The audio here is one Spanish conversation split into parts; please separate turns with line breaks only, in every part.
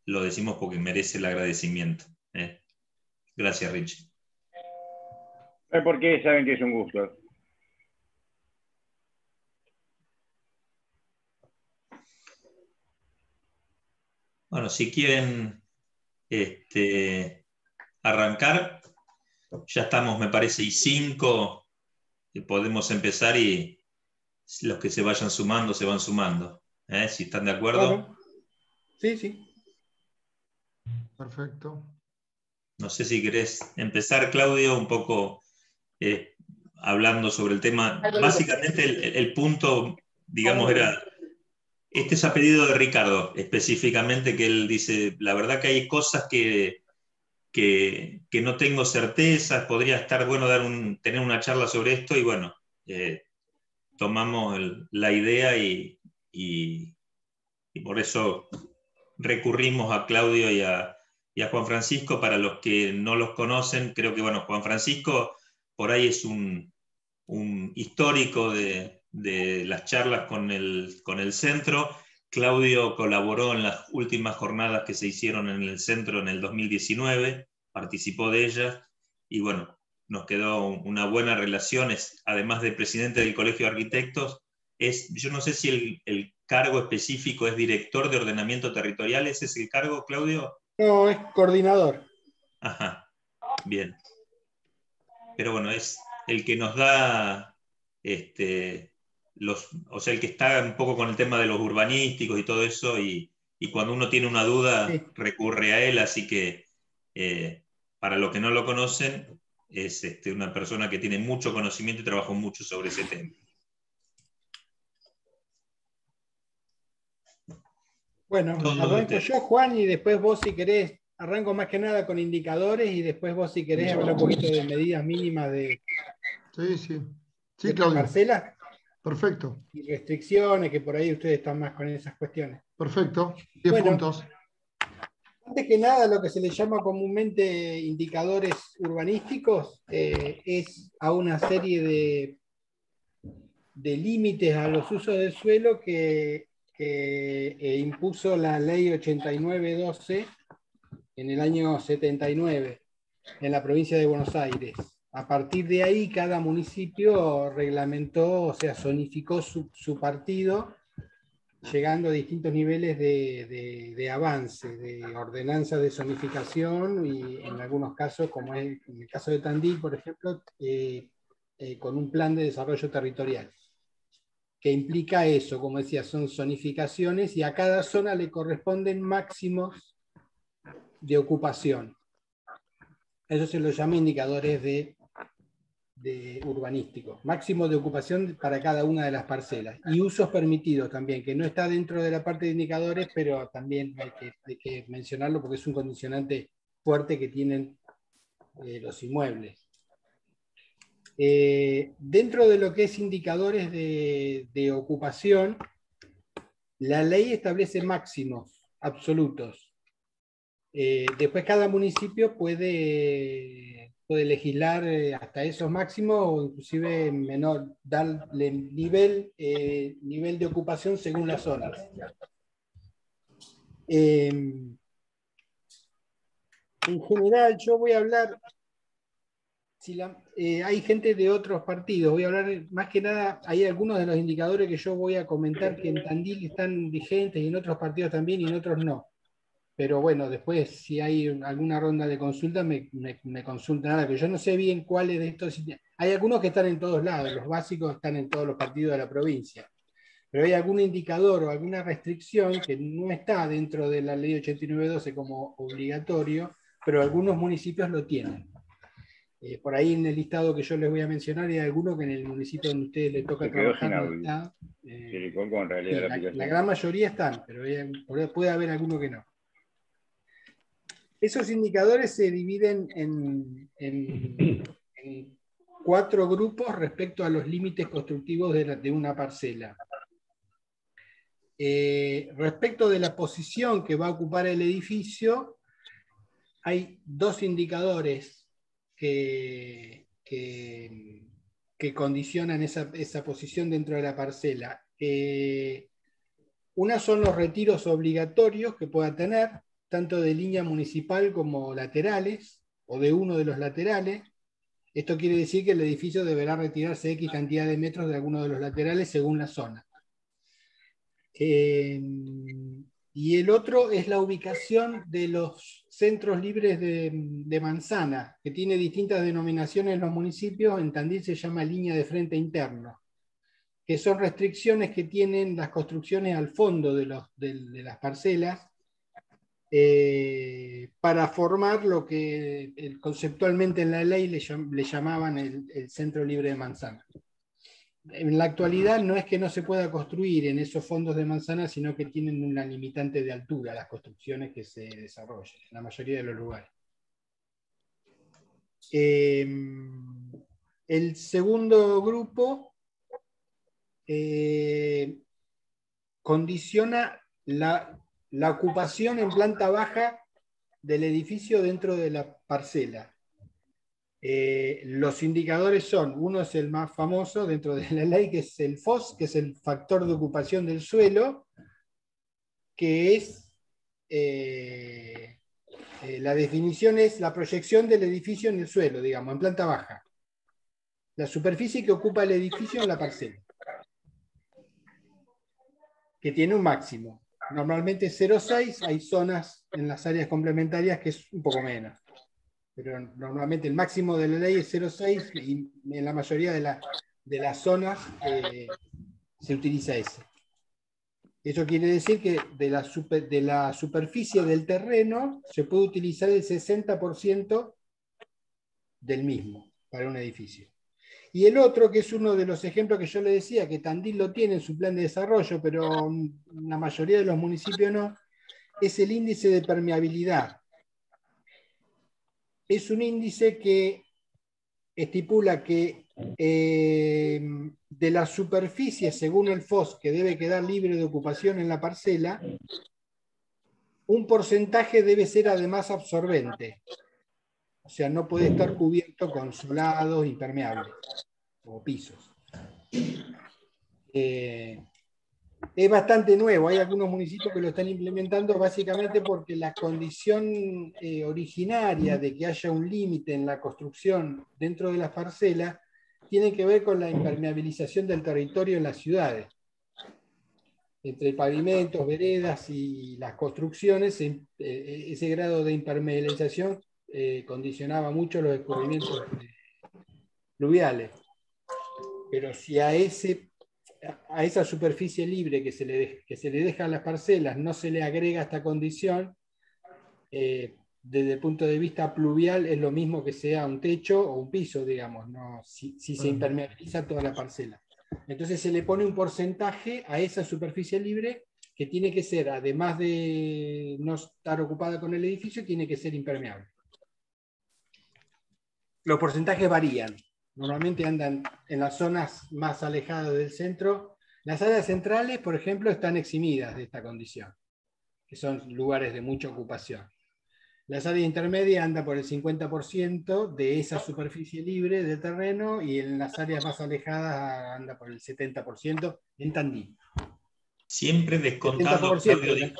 lo decimos porque merece el agradecimiento. Gracias, Rich.
No hay por qué, saben que es un gusto.
Bueno, si quieren arrancar, ya estamos, me parece, y 5, que podemos empezar y los que se vayan sumando, se van sumando. Si están de acuerdo.
Bueno, sí.
Perfecto.
No sé si querés empezar, Claudio, un poco hablando sobre el tema. Básicamente el punto, digamos, era, este es a pedido de Ricardo, específicamente, que él dice, la verdad que hay cosas que no tengo certezas, podría estar bueno tener una charla sobre esto, y bueno, tomamos la idea y por eso recurrimos a Claudio y a Juan Francisco. Para los que no los conocen, creo que bueno, Juan Francisco por ahí es un histórico de las charlas con el centro. Claudio colaboró en las últimas jornadas que se hicieron en el centro en el 2019, participó de ellas, y bueno, nos quedó una buena relación. Además de presidente del Colegio de Arquitectos, yo no sé si el cargo específico es director de ordenamiento territorial. ¿Ese es el cargo, Claudio?
No, es coordinador.
Ajá, bien. Pero bueno, es el que nos da, o sea, el que está un poco con el tema de los urbanísticos y todo eso, y cuando uno tiene una duda, sí, recurre a él. Así que, para los que no lo conocen, es una persona que tiene mucho conocimiento y trabajó mucho sobre ese tema.
Bueno, arranco yo, Juan, y después vos, si querés, arranco más que nada con indicadores, y después vos, si querés, hablar un poquito de medidas mínimas de
Claudio.
Parcelas.
Perfecto.
Y restricciones, que por ahí ustedes están más con esas cuestiones.
Perfecto. 10 puntos.
Antes que nada, lo que se le llama comúnmente indicadores urbanísticos es a una serie de límites a los usos del suelo que impuso la ley 8912 en el año 79 en la provincia de Buenos Aires. A partir de ahí, cada municipio reglamentó, o sea, zonificó su partido, llegando a distintos niveles de avance, de ordenanza de zonificación, y en algunos casos, como es en el caso de Tandil, por ejemplo, con un plan de desarrollo territorial, que implica eso, como decía, son zonificaciones, y a cada zona le corresponden máximos de ocupación. Eso se lo llama indicadores de urbanísticos. Máximo de ocupación para cada una de las parcelas. Y usos permitidos también, que no está dentro de la parte de indicadores, pero también hay que mencionarlo porque es un condicionante fuerte que tienen los inmuebles. Dentro de lo que es indicadores de ocupación, la ley establece máximos absolutos. Después cada municipio puede legislar hasta esos máximos, o inclusive menor, darle nivel de ocupación según las zonas. En general, yo voy a hablar, hay gente de otros partidos, voy a hablar más que nada, hay algunos de los indicadores que yo voy a comentar que en Tandil están vigentes, y en otros partidos también, y en otros no. Pero bueno, después, si hay alguna ronda de consulta, me consultan ahora, pero yo no sé bien cuáles de estos. Hay algunos que están en todos lados, los básicos están en todos los partidos de la provincia. Pero hay algún indicador o alguna restricción que no está dentro de la ley 8912 como obligatorio, pero algunos municipios lo tienen. Por ahí en el listado que yo les voy a mencionar, hay alguno que en el municipio donde a ustedes les toca trabajar no está. La gran mayoría están, pero puede haber alguno que no. Esos indicadores se dividen en 4 grupos respecto a los límites constructivos de una parcela. Respecto de la posición que va a ocupar el edificio, hay 2 indicadores que condicionan esa posición dentro de la parcela. Una son los retiros obligatorios que pueda tener, tanto de línea municipal como laterales, o de uno de los laterales. Esto quiere decir que el edificio deberá retirarse X cantidad de metros de alguno de los laterales según la zona. Y el otro es la ubicación de los centros libres de manzana, que tiene distintas denominaciones en los municipios. En Tandil se llama línea de frente interno, que son restricciones que tienen las construcciones al fondo de las parcelas, para formar lo que conceptualmente en la ley le llamaban el centro libre de manzana. En la actualidad no es que no se pueda construir en esos fondos de manzana, sino que tienen una limitante de altura las construcciones que se desarrollan en la mayoría de los lugares. El segundo grupo condiciona la ocupación en planta baja del edificio dentro de la parcela. Los indicadores son, uno es el más famoso dentro de la ley, que es el FOS, que es el factor de ocupación del suelo, que es, la definición es la proyección del edificio en el suelo, digamos, en planta baja. La superficie que ocupa el edificio en la parcela, que tiene un máximo. Normalmente es 0,6, hay zonas en las áreas complementarias que es un poco menos. Pero normalmente el máximo de la ley es 0,6 y en la mayoría de las zonas se utiliza ese. Eso quiere decir que de la superficie del terreno se puede utilizar el 60% del mismo para un edificio. Y el otro, que es uno de los ejemplos que yo le decía, que Tandil lo tiene en su plan de desarrollo, pero la mayoría de los municipios no, es el índice de permeabilidad. Es un índice que estipula que de la superficie, según el FOS, que debe quedar libre de ocupación en la parcela, un porcentaje debe ser además absorbente. O sea, no puede estar cubierto con solados impermeables o pisos. Es bastante nuevo, hay algunos municipios que lo están implementando básicamente porque la condición originaria de que haya un límite en la construcción dentro de las parcelas tiene que ver con la impermeabilización del territorio en las ciudades. Entre pavimentos, veredas y las construcciones, ese grado de impermeabilización condicionaba mucho los escurrimientos pluviales. Pero si a esa superficie libre que se le deja a las parcelas no se le agrega esta condición, desde el punto de vista pluvial es lo mismo que sea un techo o un piso, digamos, ¿no? Si se impermeabiliza toda la parcela. Entonces se le pone un porcentaje a esa superficie libre que tiene que ser, además de no estar ocupada con el edificio, tiene que ser impermeable. Los porcentajes varían. Normalmente andan en las zonas más alejadas del centro. Las áreas centrales, por ejemplo, están eximidas de esta condición, que son lugares de mucha ocupación. Las áreas intermedias andan por el 50% de esa superficie libre de terreno, y en las áreas más alejadas anda por el 70% en Tandil.
Siempre descontando,
70%,
Claudio,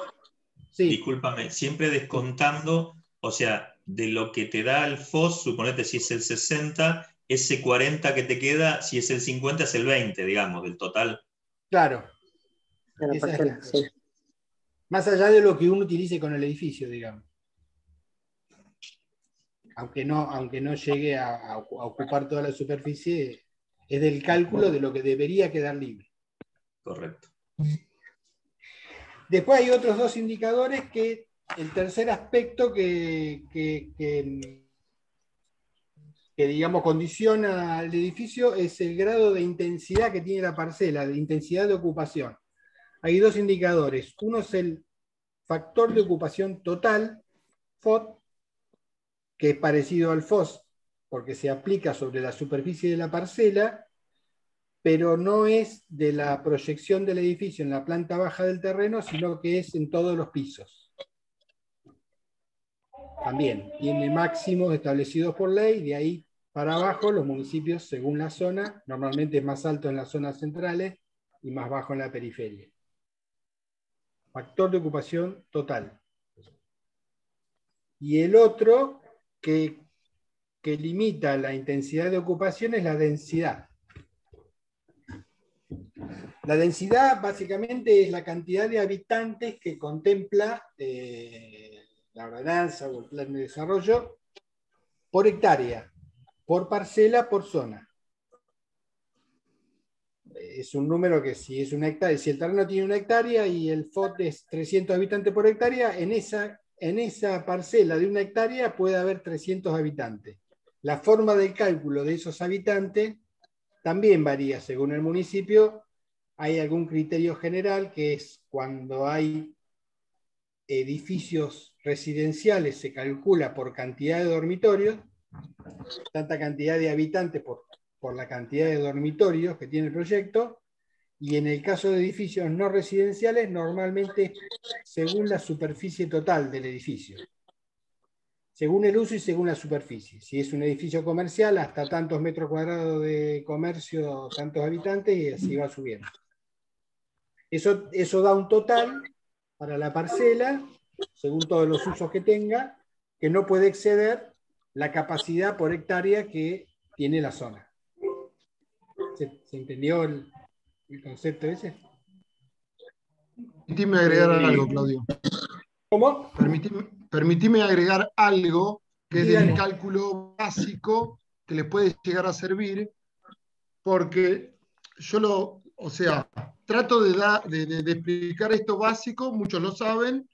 sí.
Discúlpame, siempre descontando, o sea, de lo que te da el FOS, suponete si es el 60, ese 40 que te queda, si es el 50 es el 20, digamos, del total.
Claro.
De la parcela, sí.
Más allá de lo que uno utilice con el edificio, digamos. Aunque no llegue a ocupar toda la superficie, es del cálculo de lo que debería quedar libre.
Correcto.
Después hay otros dos indicadores que el tercer aspecto que digamos condiciona al edificio es el grado de intensidad que tiene la parcela, de intensidad de ocupación. Hay dos indicadores. Uno es el factor de ocupación total, FOT, que es parecido al FOS, porque se aplica sobre la superficie de la parcela, pero no es de la proyección del edificio en la planta baja del terreno, sino que es en todos los pisos. También tiene máximos establecidos por ley, de ahí para abajo los municipios, según la zona, normalmente es más alto en las zonas centrales y más bajo en la periferia. Factor de ocupación total. Y el otro que limita la intensidad de ocupación es la densidad. La densidad básicamente es la cantidad de habitantes que contempla la ordenanza o el plan de desarrollo por hectárea, por parcela, por zona. Es un número que si es una hectárea, si el terreno tiene una hectárea y el FOT es 300 habitantes por hectárea, en esa parcela de una hectárea puede haber 300 habitantes. La forma de cálculo de esos habitantes también varía según el municipio. Hay algún criterio general que es cuando hay edificios residenciales se calcula por cantidad de dormitorios, tanta cantidad de habitantes por la cantidad de dormitorios que tiene el proyecto, y en el caso de edificios no residenciales normalmente según la superficie total del edificio. Según el uso y según la superficie. Si es un edificio comercial, hasta tantos metros cuadrados de comercio, tantos habitantes, y así va subiendo. Eso da un total para la parcela, según todos los usos que tenga, que no puede exceder la capacidad por hectárea que tiene la zona. ¿Se entendió el concepto ese?
Permitime agregar algo, Claudio.
¿Cómo?
Permitime agregar algo que es del
Dígale.
cálculo básico que les puede llegar a servir, porque yo trato de explicar esto básico, muchos lo saben,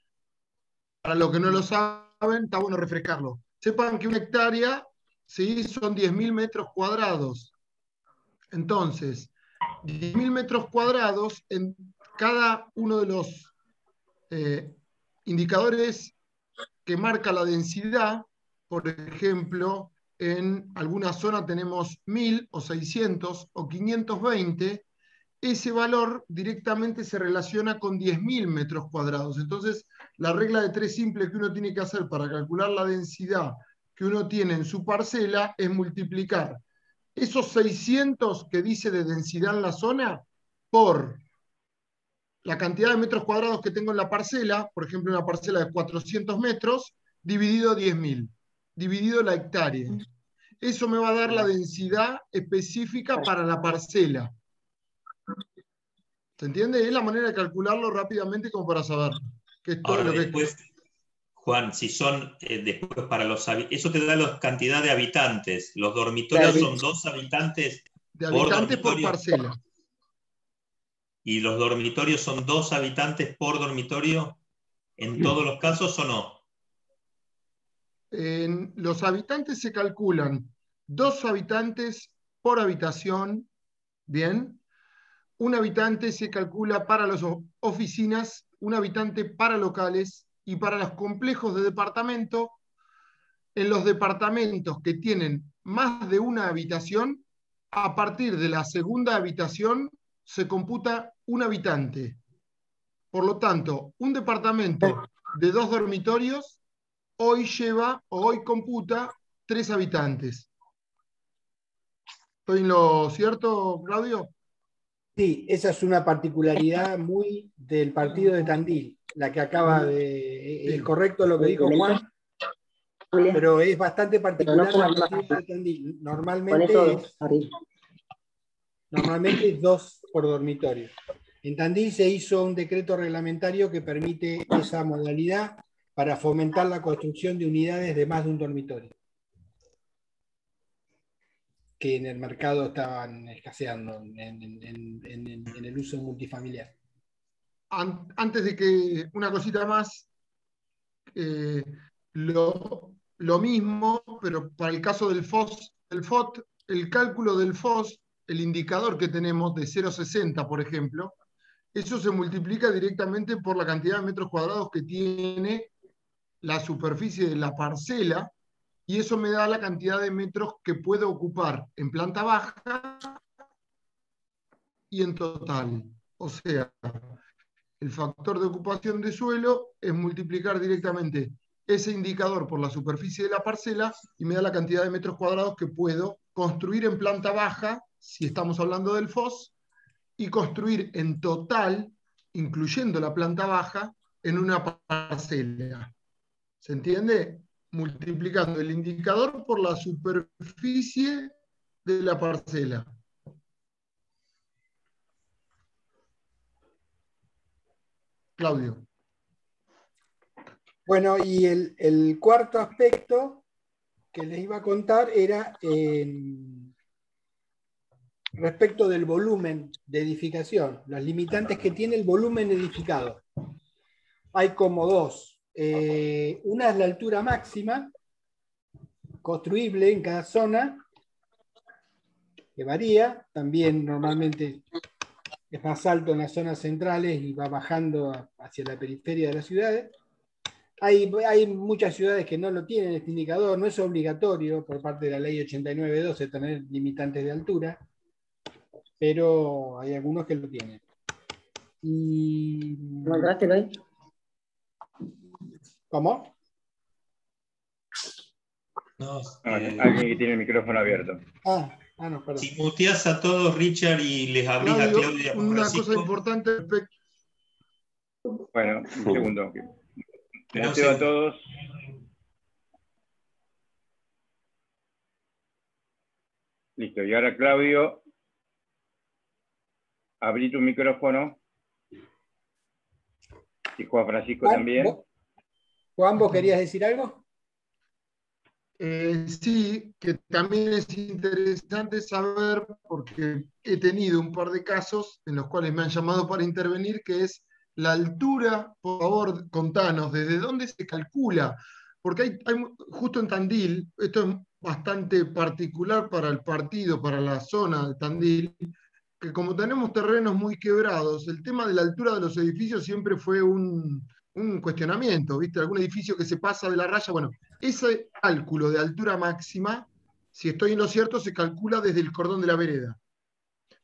para los que no lo saben, está bueno refrescarlo. Sepan que una hectárea, ¿sí?, son 10.000 metros cuadrados. Entonces, 10.000 metros cuadrados en cada uno de los indicadores que marca la densidad. Por ejemplo, en alguna zona tenemos 1.000 o 600 o 520, ese valor directamente se relaciona con 10.000 metros cuadrados. Entonces, la regla de 3 simple que uno tiene que hacer para calcular la densidad que uno tiene en su parcela es multiplicar esos 600 que dice de densidad en la zona por la cantidad de metros cuadrados que tengo en la parcela, por ejemplo, una parcela de 400 metros, dividido 10.000, dividido la hectárea. Eso me va a dar la densidad específica para la parcela. ¿Se entiende? Es la manera de calcularlo rápidamente como para saber. Que es todo
Ahora
lo que
después, Juan, si son después para los eso te da la cantidad de habitantes. Los dormitorios son 2 habitantes
de
por
habitantes por
dormitorio.
parcela.
¿Y los dormitorios son 2 habitantes por dormitorio en todos los casos o no?
Los habitantes se calculan 2 habitantes por habitación, ¿bien? Un habitante se calcula para las oficinas, un habitante para locales y para los complejos de departamento. En los departamentos que tienen más de una habitación, a partir de la segunda habitación se computa un habitante. Por lo tanto, un departamento de 2 dormitorios hoy computa 3 habitantes. ¿Estoy en lo cierto, Claudio?
Sí, esa es una particularidad muy del partido de Tandil, la que acaba de... Es correcto lo que dijo Juan, pero es bastante particular el partido de Tandil. Normalmente es 2 por dormitorio. En Tandil se hizo un decreto reglamentario que permite esa modalidad para fomentar la construcción de unidades de más de un dormitorio, que en el mercado estaban escaseando en el uso multifamiliar.
Antes de que una cosita más, lo mismo, pero para el caso del FOT, el cálculo del FOS, el indicador que tenemos de 0,60, por ejemplo, eso se multiplica directamente por la cantidad de metros cuadrados que tiene la superficie de la parcela, y eso me da la cantidad de metros que puedo ocupar en planta baja y en total. O sea, el factor de ocupación de suelo es multiplicar directamente ese indicador por la superficie de la parcela y me da la cantidad de metros cuadrados que puedo construir en planta baja, si estamos hablando del FOS, y construir en total, incluyendo la planta baja, en una parcela. ¿Se entiende? multiplicando el indicador por la superficie de la parcela. Claudio.
Bueno, y el cuarto aspecto que les iba a contar era respecto del volumen de edificación, los limitantes que tiene el volumen edificado. Hay como dos. Una es la altura máxima construible en cada zona, que varía, también normalmente es más alto en las zonas centrales y va bajando hacia la periferia de las ciudades. Hay muchas ciudades que no lo tienen este indicador, no es obligatorio por parte de la ley 89.12 tener limitantes de altura, pero hay algunos que lo tienen. Y...
¿Encontraste hoy?
¿Cómo?
No,
Alguien que tiene el micrófono abierto.
No, perdón.
si muteás a todos, Richard, y les abrís a Claudia y a Juan
Una
Francisco.
cosa importante respecto.
Bueno, un segundo.
Pero
Muteo a todos. Listo. Y ahora, Claudio, abrí tu micrófono. Y Juan Francisco también.
Juan, ¿vos querías decir algo?
Sí, que también es interesante saber, porque he tenido un par de casos en los cuales me han llamado para intervenir, que es la altura. Por favor, contanos, ¿desde dónde se calcula? Porque justo en Tandil, esto es bastante particular para el partido, para la zona de Tandil, que como tenemos terrenos muy quebrados, el tema de la altura de los edificios siempre fue un cuestionamiento, ¿viste? Algún edificio que se pasa de la raya, bueno, ese cálculo de altura máxima, si estoy en lo cierto, se calcula desde el cordón de la vereda.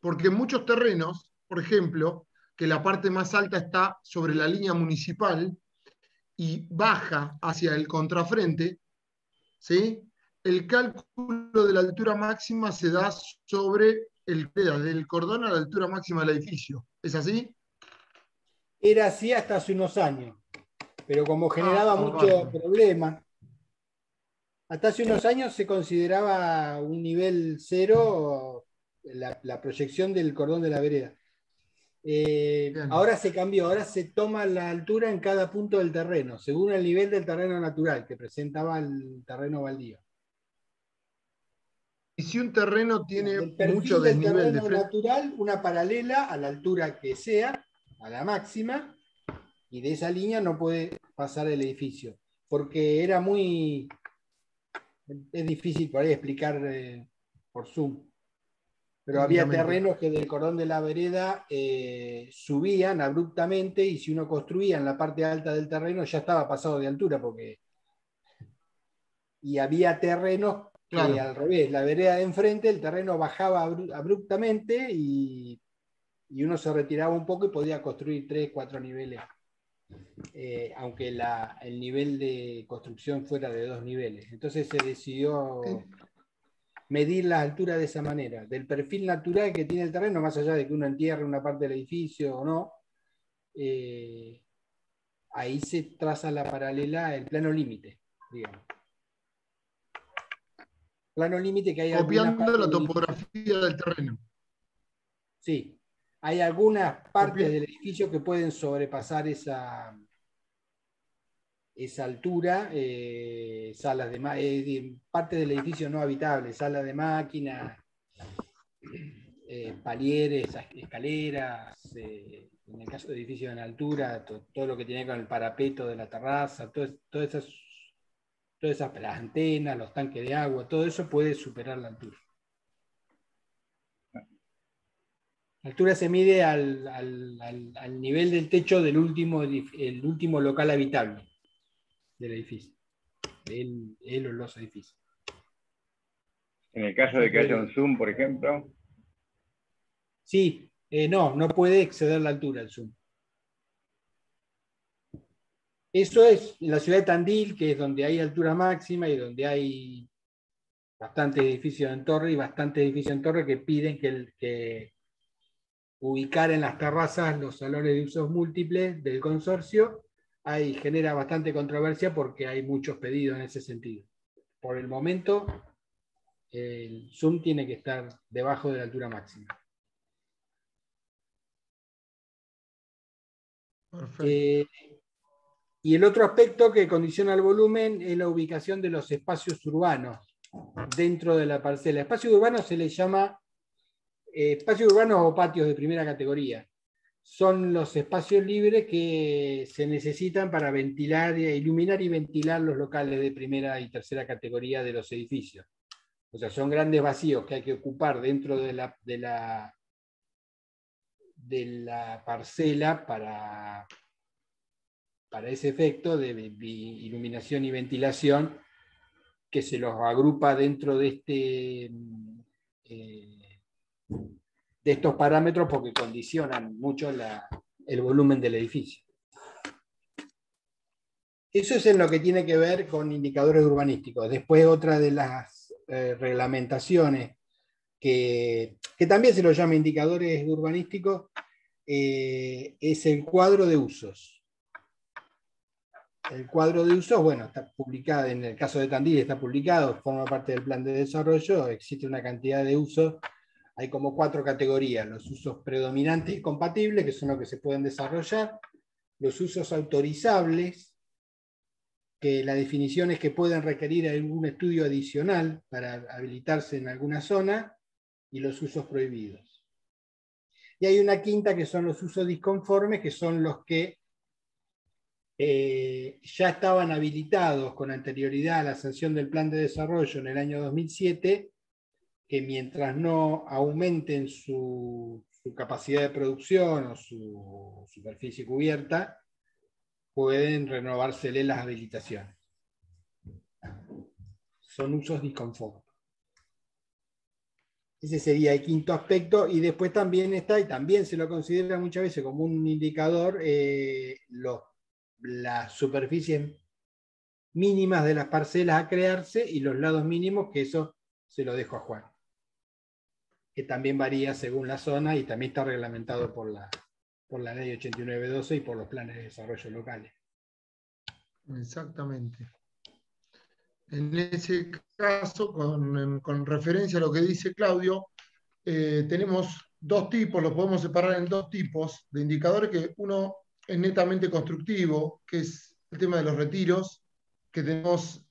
Porque en muchos terrenos, por ejemplo, que la parte más alta está sobre la línea municipal y baja hacia el contrafrente, ¿sí? El cálculo de la altura máxima se da sobre del cordón a la altura máxima del edificio. ¿Es así?
Era así hasta hace unos años, pero como generaba mucho problema, hasta hace unos años se consideraba un nivel cero la proyección del cordón de la vereda. Ahora se cambió, ahora se toma la altura en cada punto del terreno, según el nivel del terreno natural que presentaba el terreno baldío.
Y si un terreno tiene
el perfil
mucho
del
desnivel
terreno natural, una paralela a la altura que sea, a la máxima, y de esa línea no puede pasar el edificio, porque era muy... Es difícil por ahí explicar por Zoom. Pero había terrenos que del cordón de la vereda subían abruptamente y si uno construía en la parte alta del terreno ya estaba pasado de altura. Y había terrenos que al revés, la vereda de enfrente, el terreno bajaba abruptamente y uno se retiraba un poco y podía construir 3, 4 niveles. Aunque el nivel de construcción fuera de 2 niveles. Entonces se decidió medir la altura de esa manera, del perfil natural que tiene el terreno, más allá de que uno entierre una parte del edificio o no, ahí se traza la paralela, el plano límite, digamos. Plano límite que hay
copiando la topografía del terreno.
Sí, hay algunas partes del edificio que pueden sobrepasar esa altura, salas de parte del edificio no habitable, salas de máquinas, palieres, escaleras, en el caso de edificios en altura, todo lo que tiene con el parapeto de la terraza, todas esas las antenas, los tanques de agua, todo eso puede superar la altura. La altura se mide al nivel del techo del el último local habitable del edificio, él o los edificios.
En el caso de que haya un Zoom, por ejemplo.
Sí, no puede exceder la altura el Zoom. Eso es en la ciudad de Tandil, que es donde hay altura máxima y donde hay bastantes edificios en torre y bastantes edificios en torre que piden que ubicar en las terrazas los salones de usos múltiples del consorcio genera bastante controversia porque hay muchos pedidos en ese sentido. Por el momento, el zoom tiene que estar debajo de la altura máxima.
Perfecto.
Y el otro aspecto que condiciona el volumen es la ubicación de los espacios urbanos dentro de la parcela. Espacio urbano se le llama espacios urbanos o patios de primera categoría. Son los espacios libres que se necesitan para ventilar, iluminar y ventilar los locales de primera y tercera categoría de los edificios. O sea, son grandes vacíos que hay que ocupar dentro de la parcela para ese efecto de iluminación y ventilación, que se los agrupa dentro de estos parámetros porque condicionan mucho el volumen del edificio. Eso es en lo que tiene que ver con indicadores urbanísticos. Después otra de las reglamentaciones que también se lo llama indicadores urbanísticos es el cuadro de usos. El cuadro de usos, bueno, está publicado, en el caso de Tandil está publicado, forma parte del plan de desarrollo, existe una cantidad de usos, hay como 4 categorías: los usos predominantes y compatibles, que son los que se pueden desarrollar; los usos autorizables, que la definición es que pueden requerir algún estudio adicional para habilitarse en alguna zona; y los usos prohibidos. Y hay una quinta que son los usos disconformes, que son los que ya estaban habilitados con anterioridad a la sanción del plan de desarrollo en el año 2007, que mientras no aumenten su capacidad de producción o su superficie cubierta, pueden renovársele las habilitaciones. Son usos disconformes. Ese sería el quinto aspecto, y después también está, y también se lo considera muchas veces como un indicador, las superficies mínimas de las parcelas a crearse y los lados mínimos, que eso se lo dejo a Juan, que también varía según la zona y también está reglamentado por la ley 8912 y por los planes de desarrollo locales.
Exactamente. En ese caso, con referencia a lo que dice Claudio, tenemos 2 tipos, los podemos separar en 2 tipos de indicadores, que uno es netamente constructivo, que es el tema de los retiros, que tenemos,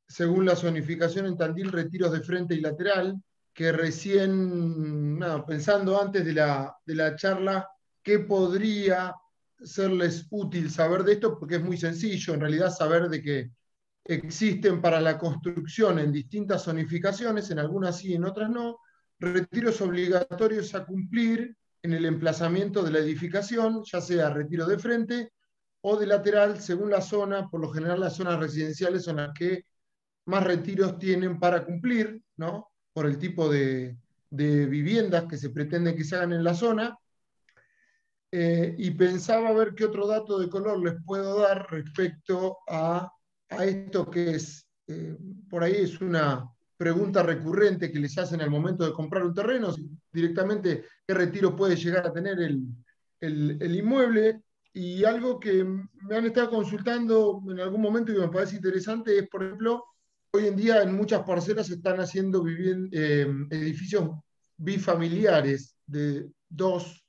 según la zonificación en Tandil, retiros de frente y lateral, que recién, pensando antes de la charla, ¿qué podría serles útil saber de esto? Porque es muy sencillo, en realidad, saber de que existen para la construcción en distintas zonificaciones, en algunas sí, en otras no, retiros obligatorios a cumplir en el emplazamiento de la edificación, ya sea retiro de frente o de lateral, según la zona. Por lo general las zonas residenciales son las que más retiros tienen para cumplir, ¿no? Por el tipo de viviendas que se pretende que se hagan en la zona. Y pensaba ver qué otro dato de color les puedo dar respecto a esto, que es, por ahí es una pregunta recurrente que les hacen al momento de comprar un terreno, directamente qué retiro puede llegar a tener el inmueble. Y algo que me han estado consultando en algún momento y me parece interesante es, por ejemplo, hoy en día en muchas parcelas se están haciendo edificios bifamiliares de dos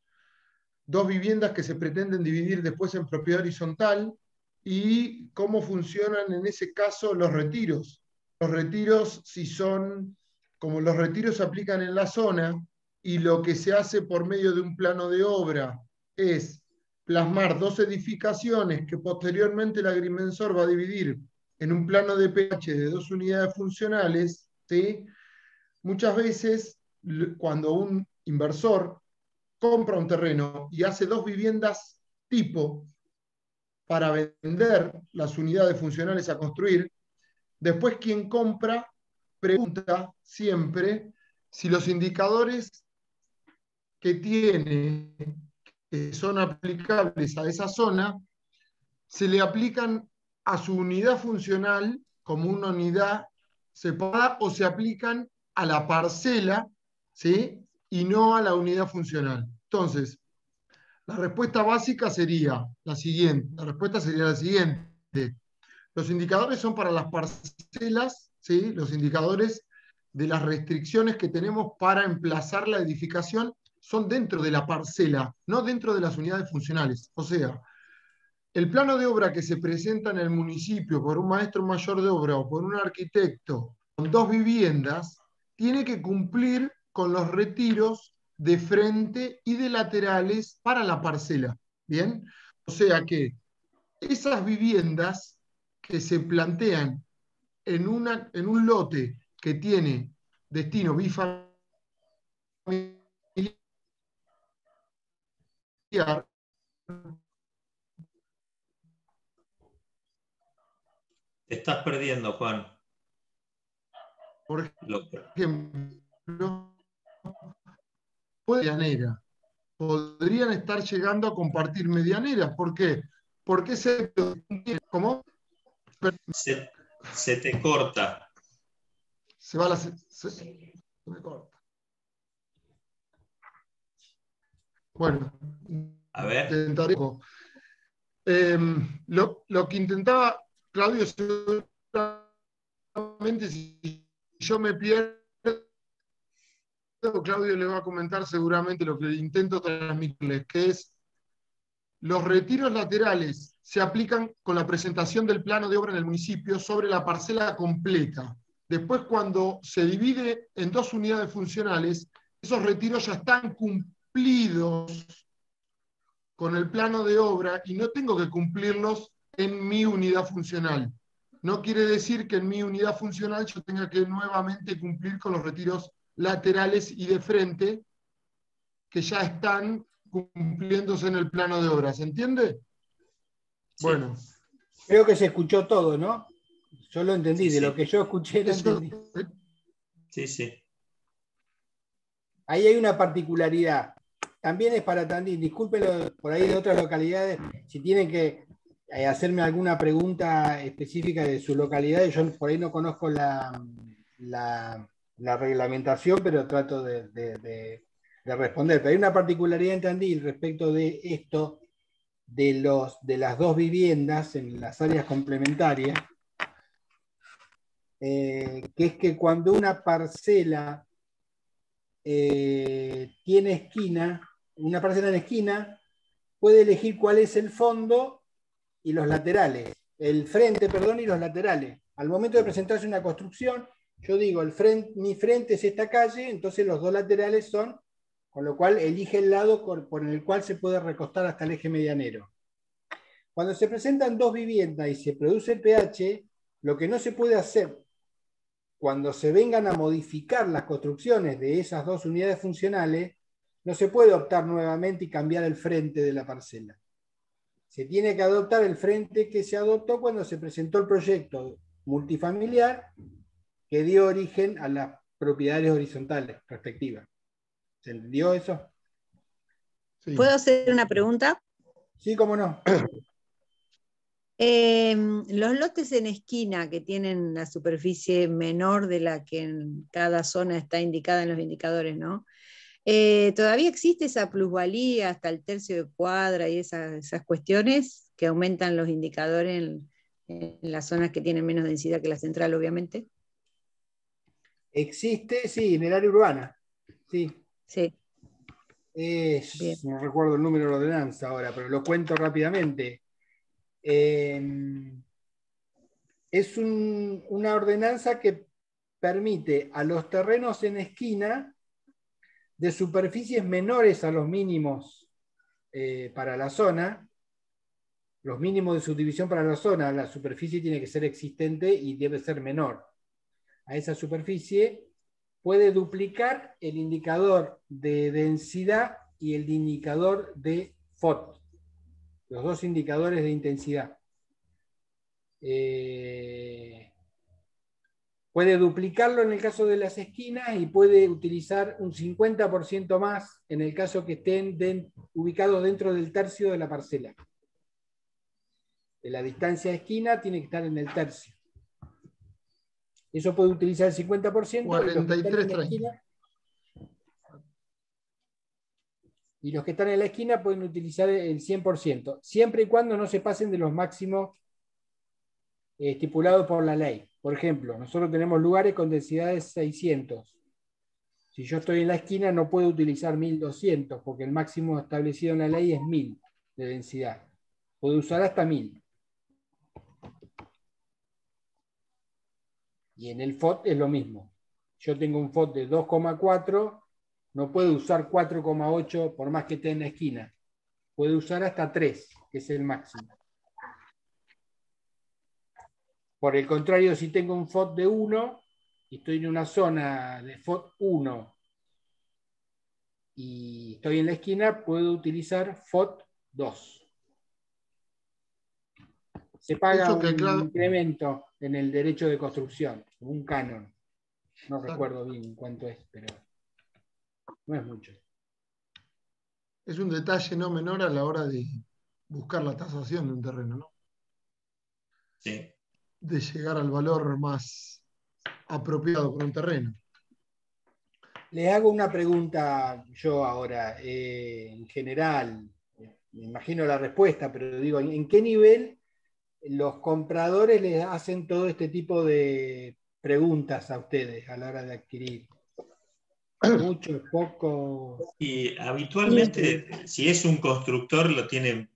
viviendas que se pretenden dividir después en propiedad horizontal, y cómo funcionan en ese caso los retiros. Los retiros, si son, como los retiros se aplican en la zona, y lo que se hace por medio de un plano de obra es plasmar 2 edificaciones que posteriormente el agrimensor va a dividir en un plano de pH de 2 unidades funcionales, ¿sí? Muchas veces, cuando un inversor compra un terreno y hace 2 viviendas tipo para vender las unidades funcionales a construir, después quien compra pregunta siempre si los indicadores que tiene, que son aplicables a esa zona, se le aplican a su unidad funcional como una unidad separada, o se aplican a la parcela, ¿sí? Y no a la unidad funcional. Entonces, La respuesta básica sería la siguiente. La respuesta sería la siguiente. Los indicadores son para las parcelas, ¿sí? Los indicadores de las restricciones que tenemos para emplazar la edificación son dentro de la parcela, no dentro de las unidades funcionales. O sea, el plano de obra que se presenta en el municipio por un maestro mayor de obra o por un arquitecto con 2 viviendas, tiene que cumplir con los retiros de frente y de laterales para la parcela. ¿Bien? O sea que esas viviendas que se plantean en un lote que tiene destino bifamiliar,
Te estás perdiendo, Juan.
por
Lo-
ejemplo, medianera. Podrían estar llegando a compartir medianeras. ¿Por qué? Porque ¿cómo?
se te corta.
Se va se me corta. Bueno,
A ver.
intentaré. Lo que intentaba, Claudio, seguramente si yo me pierdo, Claudio le va a comentar seguramente lo que intento transmitirles, que es los retiros laterales se aplican con la presentación del plano de obra en el municipio sobre la parcela completa. Después, cuando se divide en 2 unidades funcionales, esos retiros ya están cumplidos con el plano de obra y no tengo que cumplirlos en mi unidad funcional. No quiere decir que en mi unidad funcional yo tenga que nuevamente cumplir con los retiros laterales y de frente que ya están cumpliéndose en el plano de obra. ¿Se entiende?
Sí.
Bueno.
Creo que se escuchó todo, ¿no? Yo lo entendí,
Sí,
de
sí.
lo que yo escuché lo entendí.
Sí, sí.
Ahí hay una particularidad. También es para Tandil, discúlpenlo por ahí de otras localidades, si tienen que hacerme alguna pregunta específica de su localidad, yo por ahí no conozco la reglamentación, pero trato de responder. Pero hay una particularidad en Tandil respecto de esto, de las 2 viviendas en las áreas complementarias, que es que cuando una parcela tiene esquina, una parcela en esquina, puede elegir cuál es el fondo y los laterales, el frente, perdón, y los laterales. Al momento de presentarse una construcción, yo digo, mi frente es esta calle, entonces los 2 laterales son, con lo cual elige el lado por el cual se puede recostar hasta el eje medianero. Cuando se presentan 2 viviendas y se produce el pH, lo que no se puede hacer cuando se vengan a modificar las construcciones de esas 2 unidades funcionales, no se puede optar nuevamente y cambiar el frente de la parcela. Se tiene que adoptar el frente que se adoptó cuando se presentó el proyecto multifamiliar que dio origen a las propiedades horizontales respectivas. ¿Se entendió eso?
Sí.
¿Puedo hacer una pregunta?
Sí, cómo no.
Los lotes en esquina que tienen la superficie menor de la que en cada zona está indicada en los indicadores, ¿no? ¿Todavía existe esa plusvalía hasta el tercio de cuadra y esas cuestiones que aumentan los indicadores en las zonas que tienen menos densidad que la central, obviamente?
Existe, sí, en el área urbana. Sí.
Sí.
Bien. No recuerdo el número de la ordenanza ahora, pero lo cuento rápidamente. Es una ordenanza que permite a los terrenos en esquina de superficies menores a los mínimos para la zona, los mínimos de subdivisión para la zona, la superficie tiene que ser existente y debe ser menor. A esa superficie puede duplicar el indicador de densidad y el indicador de FOT, los 2 indicadores de intensidad. Puede duplicarlo en el caso de las esquinas y puede utilizar un 50% más en el caso que estén ubicados dentro del tercio de la parcela. De la distancia de esquina tiene que estar en el tercio. Eso puede utilizar el 50%.
43, 30.
Y los que están en la esquina pueden utilizar el 100%, siempre y cuando no se pasen de los máximos estipulados por la ley. Por ejemplo, nosotros tenemos lugares con densidades 600. Si yo estoy en la esquina no puedo utilizar 1200 porque el máximo establecido en la ley es 1000 de densidad. Puedo usar hasta 1000. Y en el FOT es lo mismo. Yo tengo un FOT de 2,4, no puedo usar 4,8 por más que esté en la esquina. Puedo usar hasta 3, que es el máximo. Por el contrario, si tengo un FOT de 1 y estoy en una zona de FOT 1 y estoy en la esquina, puedo utilizar FOT 2. Se paga un incremento en el derecho de construcción, un canon. No recuerdo bien cuánto es, pero no es mucho.
Es un detalle no menor a la hora de buscar la tasación de un terreno, ¿no?
Sí.
De llegar al valor más apropiado por un terreno.
Le hago una pregunta yo ahora, en general, me imagino la respuesta, pero digo, ¿en qué nivel los compradores les hacen todo este tipo de preguntas a ustedes a la hora de adquirir? ¿Mucho, poco?
Y habitualmente, si es un constructor, lo tienen,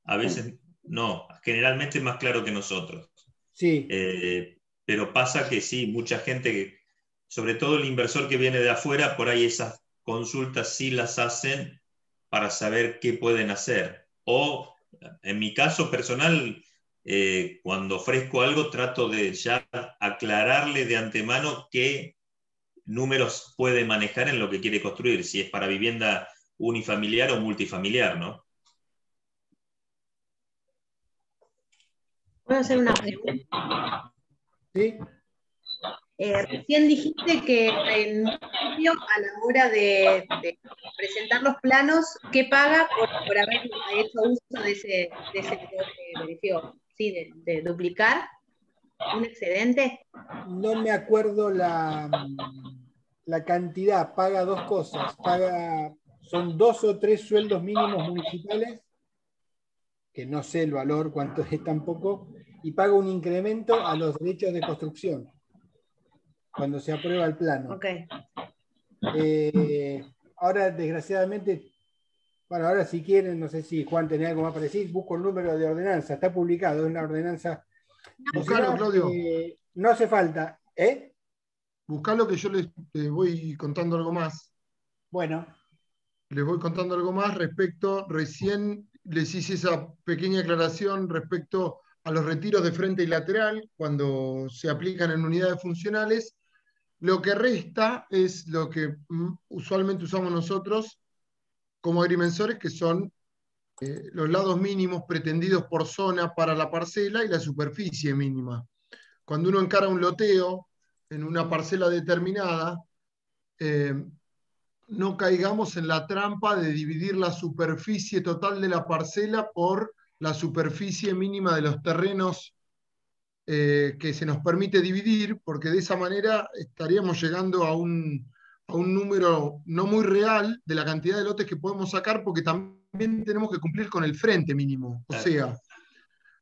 a veces no, generalmente más claro que nosotros.
Sí.
Pero pasa que sí, mucha gente, sobre todo el inversor que viene de afuera, por ahí esas consultas sí las hacen para saber qué pueden hacer. O en mi caso personal, cuando ofrezco algo, trato de ya aclararle de antemano qué números puede manejar en lo que quiere construir, si es para vivienda unifamiliar o multifamiliar, ¿no?
¿Puedo hacer una pregunta?
¿Sí?
Recién dijiste que en principio, a la hora de presentar los planos, ¿qué paga por haber hecho uso de ese beneficio? ¿Sí? De duplicar un excedente.
No me acuerdo la cantidad, paga dos cosas. Son 2 o 3 sueldos mínimos municipales, que no sé el valor, cuánto es tampoco, y paga un incremento a los derechos de construcción, cuando se aprueba el plano.
Okay.
Ahora, desgraciadamente, bueno, ahora si quieren, no sé si Juan tenía algo más para decir, busco el número de ordenanza, está publicado, es una ordenanza.
Buscalo, Claudio.
No hace falta, ¿eh?
Buscalo que yo les voy contando algo más.
Bueno.
Les voy contando algo más respecto, recién les hice esa pequeña aclaración respecto a los retiros de frente y lateral, cuando se aplican en unidades funcionales. Lo que resta es lo que usualmente usamos nosotros como agrimensores, que son los lados mínimos pretendidos por zona para la parcela y la superficie mínima. Cuando uno encara un loteo en una parcela determinada, no caigamos en la trampa de dividir la superficie total de la parcela por la superficie mínima de los terrenos que se nos permite dividir, porque de esa manera estaríamos llegando a un número no muy real de la cantidad de lotes que podemos sacar, porque también tenemos que cumplir con el frente mínimo. O sea,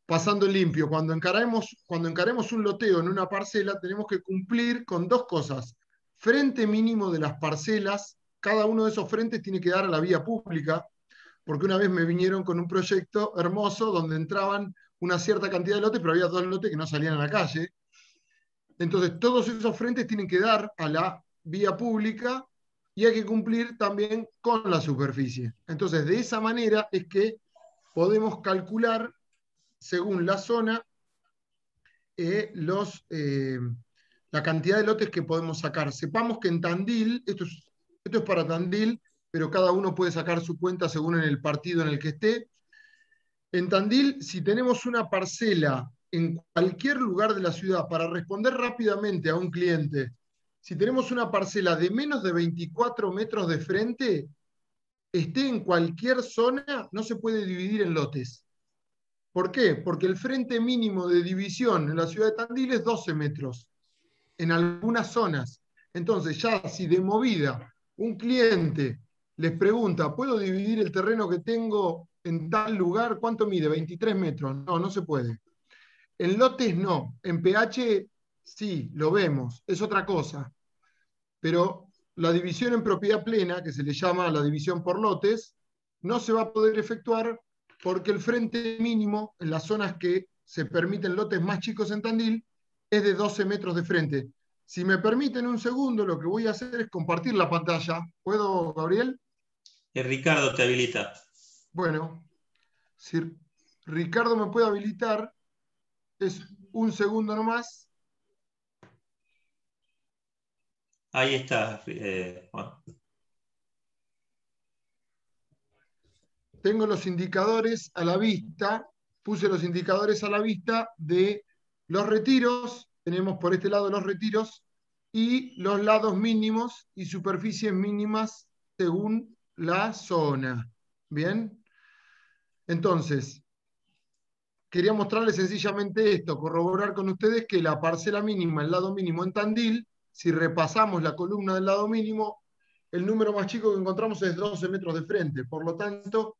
pasando en limpio, cuando encaremos un loteo en una parcela, tenemos que cumplir con dos cosas. Frente mínimo de las parcelas, cada uno de esos frentes tiene que dar a la vía pública, porque una vez me vinieron con un proyecto hermoso donde entraban una cierta cantidad de lotes, pero había 2 lotes que no salían a la calle. Entonces, todos esos frentes tienen que dar a la vía pública y hay que cumplir también con la superficie. Entonces, de esa manera es que podemos calcular, según la zona, la cantidad de lotes que podemos sacar. Sepamos que en Tandil, esto es para Tandil, pero cada uno puede sacar su cuenta según en el partido en el que esté. En Tandil, si tenemos una parcela en cualquier lugar de la ciudad, para responder rápidamente a un cliente, si tenemos una parcela de menos de 24 metros de frente, esté en cualquier zona, no se puede dividir en lotes. ¿Por qué? Porque el frente mínimo de división en la ciudad de Tandil es 12 metros, en algunas zonas. Entonces, ya si de movida un cliente les pregunta, ¿puedo dividir el terreno que tengo en tal lugar? ¿Cuánto mide? 23 metros. No, no se puede. En lotes no. En pH sí, lo vemos. Es otra cosa. Pero la división en propiedad plena, que se le llama la división por lotes, no se va a poder efectuar porque el frente mínimo en las zonas que se permiten lotes más chicos en Tandil es de 12 metros de frente. Si me permiten un segundo, lo que voy a hacer es compartir la pantalla. ¿Puedo, Gabriel?
Ricardo te habilita.
Bueno, si Ricardo me puede habilitar, es un segundo nomás.
Ahí está, Juan.
Tengo los indicadores a la vista, puse los indicadores a la vista de los retiros, tenemos por este lado los retiros, y los lados mínimos y superficies mínimas según la zona. ¿Bien? Entonces, quería mostrarles sencillamente esto, corroborar con ustedes que la parcela mínima, el lado mínimo en Tandil, si repasamos la columna del lado mínimo, el número más chico que encontramos es 12 metros de frente. Por lo tanto,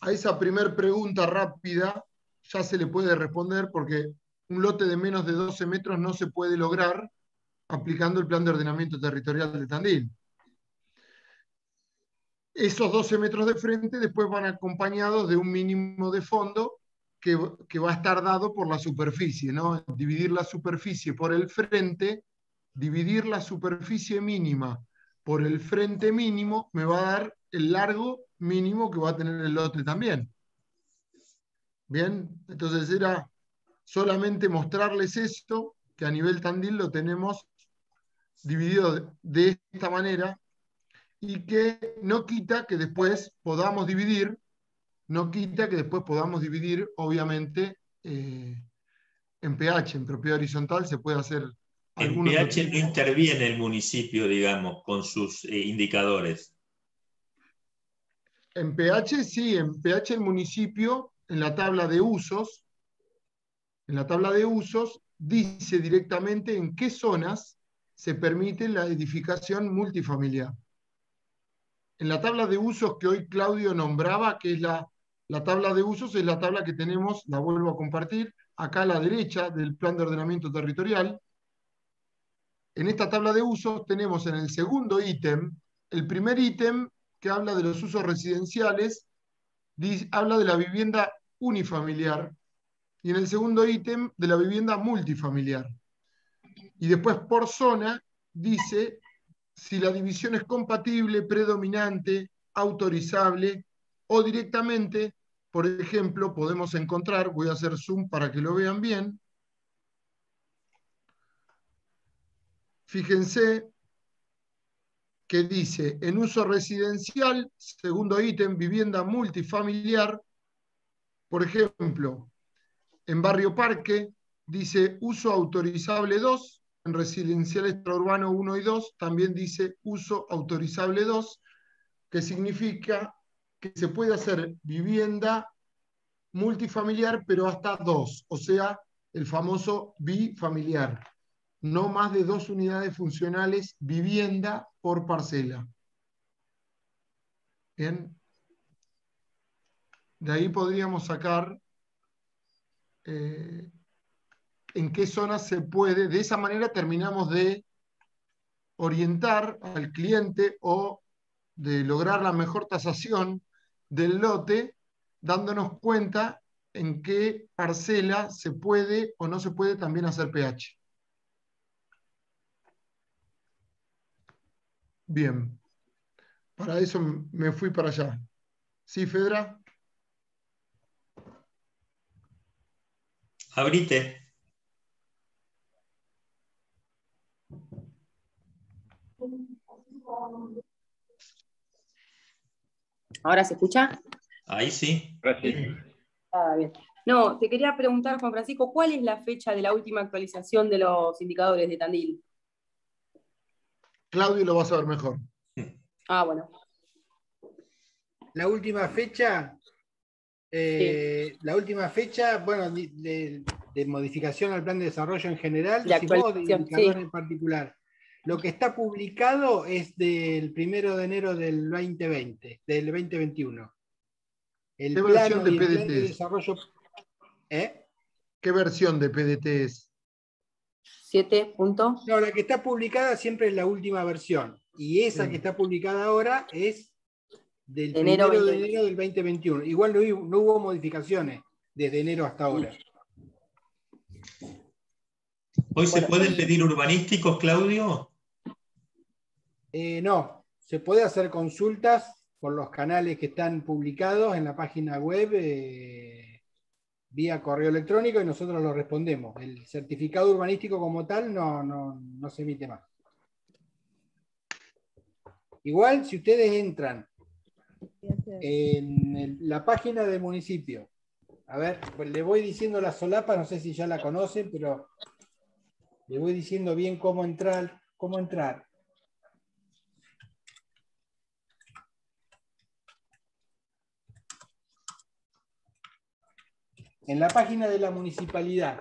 a esa primer pregunta rápida ya se le puede responder porque un lote de menos de 12 metros no se puede lograr aplicando el plan de ordenamiento territorial de Tandil. Esos 12 metros de frente después van acompañados de un mínimo de fondo que va a estar dado por la superficie, ¿no? Dividir la superficie por el frente, dividir la superficie mínima por el frente mínimo me va a dar el largo mínimo que va a tener el lote también. Bien, entonces era solamente mostrarles esto, que a nivel Tandil lo tenemos dividido de esta manera, y que no quita que después podamos dividir, obviamente, en pH, en propiedad horizontal, se puede hacer
En
algunos
pH no interviene el municipio, digamos, con sus indicadores.
En pH sí, en pH el municipio, en la tabla de usos, dice directamente en qué zonas se permite la edificación multifamiliar. En la tabla de usos que hoy Claudio nombraba, que es la tabla de usos, es la tabla que tenemos, la vuelvo a compartir, acá a la derecha del plan de ordenamiento territorial. En esta tabla de usos tenemos en el segundo ítem, el primer ítem que habla de los usos residenciales, habla de la vivienda unifamiliar, y en el segundo ítem de la vivienda multifamiliar. Y después por zona dice si la división es compatible, predominante, autorizable o directamente, por ejemplo, podemos encontrar, voy a hacer zoom para que lo vean bien. Fíjense que dice en uso residencial, segundo ítem, vivienda multifamiliar, por ejemplo, en Barrio Parque dice uso autorizable 2, en residencial extraurbano 1 y 2 también dice uso autorizable 2, que significa que se puede hacer vivienda multifamiliar, pero hasta 2, o sea, el famoso bifamiliar. No más de 2 unidades funcionales vivienda por parcela. Bien. De ahí podríamos sacar en qué zonas se puede. De esa manera terminamos de orientar al cliente o de lograr la mejor tasación del lote, dándonos cuenta en qué parcela se puede o no se puede también hacer pH. Bien, para eso me fui para allá. ¿Sí, Fedra?
Abrite.
¿Ahora se escucha?
Ahí sí.
Gracias.
Ah, bien. No, te quería preguntar, Juan Francisco, ¿cuál es la fecha de la última actualización de los indicadores de Tandil?
Claudio lo va a saber mejor.
Ah, bueno.
La última fecha, bueno, de modificación al plan de desarrollo en general,
De actualización,
o de indicadores
sí.
en particular. Lo que está publicado es del 1 de enero del 2020, del 2021. El
¿Qué
plano
versión de
y el plan
PDT
de
es?
desarrollo.
¿Qué versión de PDT es?
7 punto.
No, la que está publicada siempre es la última versión. Y esa
Sí.
que está publicada ahora es del 1
Enero
de
2021.
enero del 2021. Igual no hubo modificaciones desde enero hasta ahora.
¿Hoy se
Bueno,
pueden pedir urbanísticos, Claudio?
No, se puede hacer consultas por los canales que están publicados en la página web vía correo electrónico y nosotros lo respondemos. El certificado urbanístico como tal no se emite más. Igual, si ustedes entran en la página del municipio, a ver, pues le voy diciendo la solapa, no sé si ya la conocen, pero le voy diciendo bien cómo entrar. En la página de la municipalidad,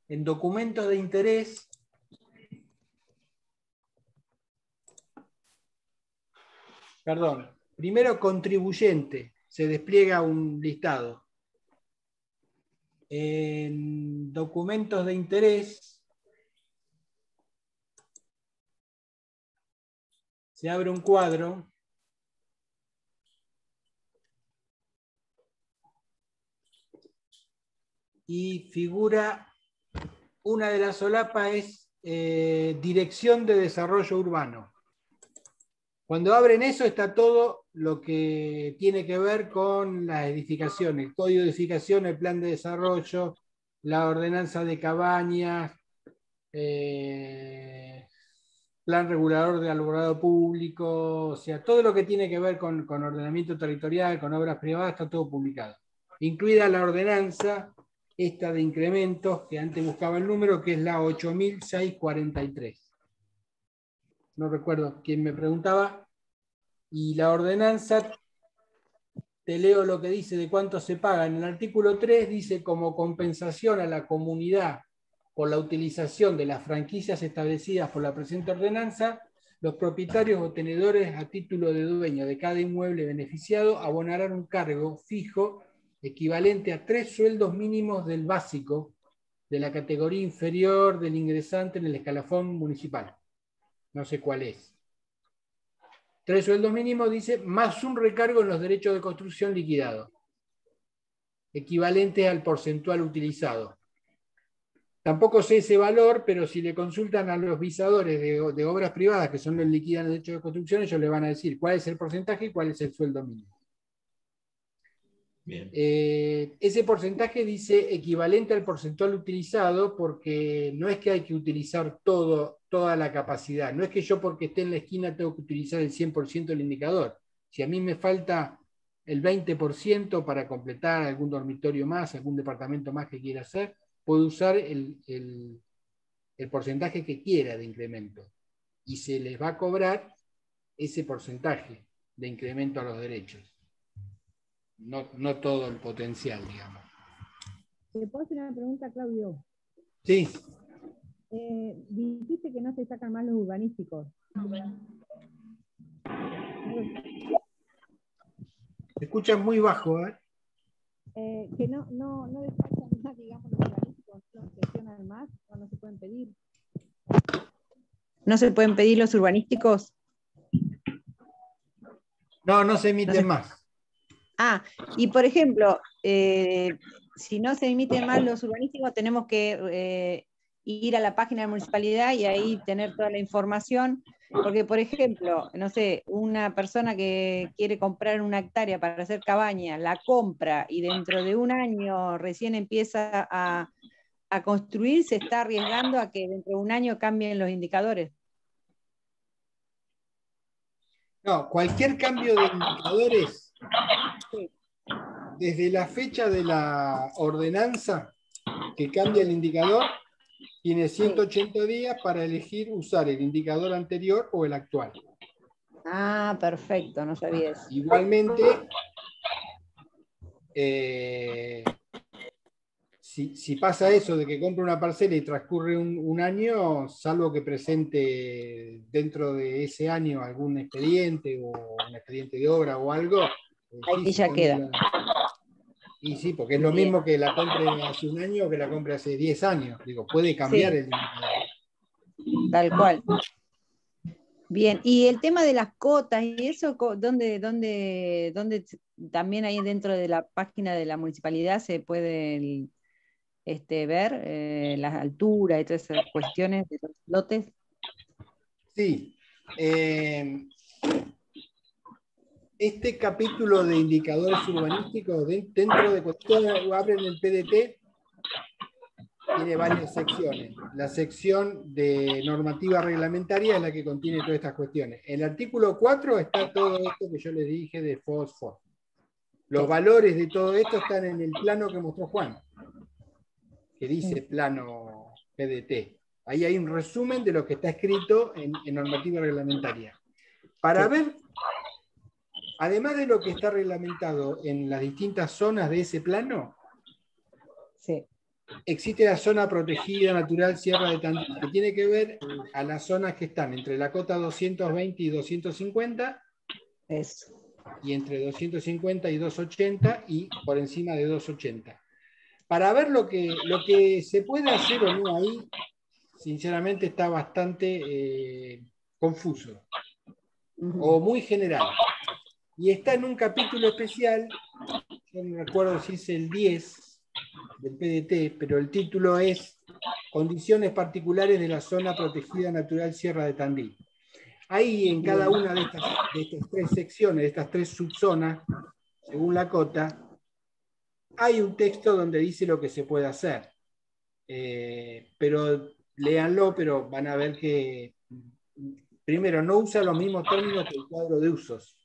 en documentos de interés, primero contribuyente, se despliega un listado. En documentos de interés, se abre un cuadro y figura, una de las solapas es Dirección de Desarrollo Urbano. Cuando abren eso está todo lo que tiene que ver con las edificaciones, el código de edificación, el plan de desarrollo, la ordenanza de cabañas, plan regulador de alumbrado público, o sea, todo lo que tiene que ver con ordenamiento territorial, con obras privadas, está todo publicado. Incluida la ordenanza esta de incrementos, que antes buscaba el número, que es la 8643. No recuerdo quién me preguntaba. Y la ordenanza, te leo lo que dice de cuánto se paga. En el artículo 3 dice: como compensación a la comunidad por la utilización de las franquicias establecidas por la presente ordenanza, los propietarios o tenedores a título de dueño de cada inmueble beneficiado abonarán un cargo fijo equivalente a 3 sueldos mínimos del básico de la categoría inferior del ingresante en el escalafón municipal. No sé cuál es. 3 sueldos mínimos, dice, más un recargo en los derechos de construcción liquidados, equivalente al porcentual utilizado. Tampoco sé ese valor, pero si le consultan a los visadores de obras privadas, que son los que liquidan los derechos de construcción, ellos le van a decir cuál es el porcentaje y cuál es el sueldo mínimo.
Bien.
Ese porcentaje dice equivalente al porcentual utilizado, porque no es que hay que utilizar toda la capacidad. No es que yo porque esté en la esquina tengo que utilizar el 100% del indicador. Si a mí me falta el 20% para completar algún dormitorio más, algún departamento más que quiera hacer, puedo usar el porcentaje que quiera de incremento. Y se les va a cobrar ese porcentaje de incremento a los derechos. No todo el potencial, digamos.
¿Te puedo hacer una pregunta, Claudio?
Sí.
Dijiste que no se sacan más los urbanísticos.
Te escuchas muy bajo, ¿eh?
Que no despachan más, digamos, los urbanísticos, no seleccionan más, o no se pueden pedir. ¿No se pueden pedir los urbanísticos?
No se emiten más.
Ah, y por ejemplo, si no se emiten más los urbanísticos, tenemos que ir a la página de la municipalidad y ahí tener toda la información, porque por ejemplo, no sé, una persona que quiere comprar una hectárea para hacer cabaña, la compra y dentro de un año recién empieza a construir, se está arriesgando a que dentro de un año cambien los indicadores.
No, cualquier cambio de indicadores, desde la fecha de la ordenanza que cambia el indicador, tiene 180 días para elegir usar el indicador anterior o el actual.
Ah, perfecto, no sabía eso.
Igualmente, si pasa eso de que compra una parcela y transcurre un año, salvo que presente dentro de ese año algún expediente o un expediente de obra o algo,
Ahí
sí, se
ya
cambia
queda.
Y sí, porque es lo
Bien.
mismo que la compre hace un año o que la compre hace 10 años. Digo, puede cambiar
Sí.
el indicador.
Tal cual. Bien, y el tema de las cotas y eso, ¿dónde también ahí dentro de la página de la municipalidad se puede ver las alturas y todas esas cuestiones de los lotes?
Sí. Este capítulo de indicadores urbanísticos, dentro de cuando abren el PDT, tiene varias secciones. La sección de normativa reglamentaria es la que contiene todas estas cuestiones. En el artículo 4 está todo esto que yo les dije de fosfo. Los valores de todo esto están en el plano que mostró Juan, que dice plano PDT. Ahí hay un resumen de lo que está escrito en normativa reglamentaria. Para ver, además de lo que está reglamentado en las distintas zonas de ese plano,
sí,
existe la zona protegida natural Sierra de Tandil, que tiene que ver a las zonas que están entre la cota 220 y 250,
eso.
y entre 250 y 280, y por encima de 280. Para ver lo que se puede hacer o no ahí, sinceramente está bastante confuso, o muy general. Y está en un capítulo especial, yo no recuerdo si es el 10 del PDT, pero el título es Condiciones particulares de la zona protegida natural Sierra de Tandil. Ahí en cada una de estas tres secciones, de estas tres subzonas, según la cota, hay un texto donde dice lo que se puede hacer. Pero léanlo, pero van a ver que, primero, no usa los mismos términos que el cuadro de usos,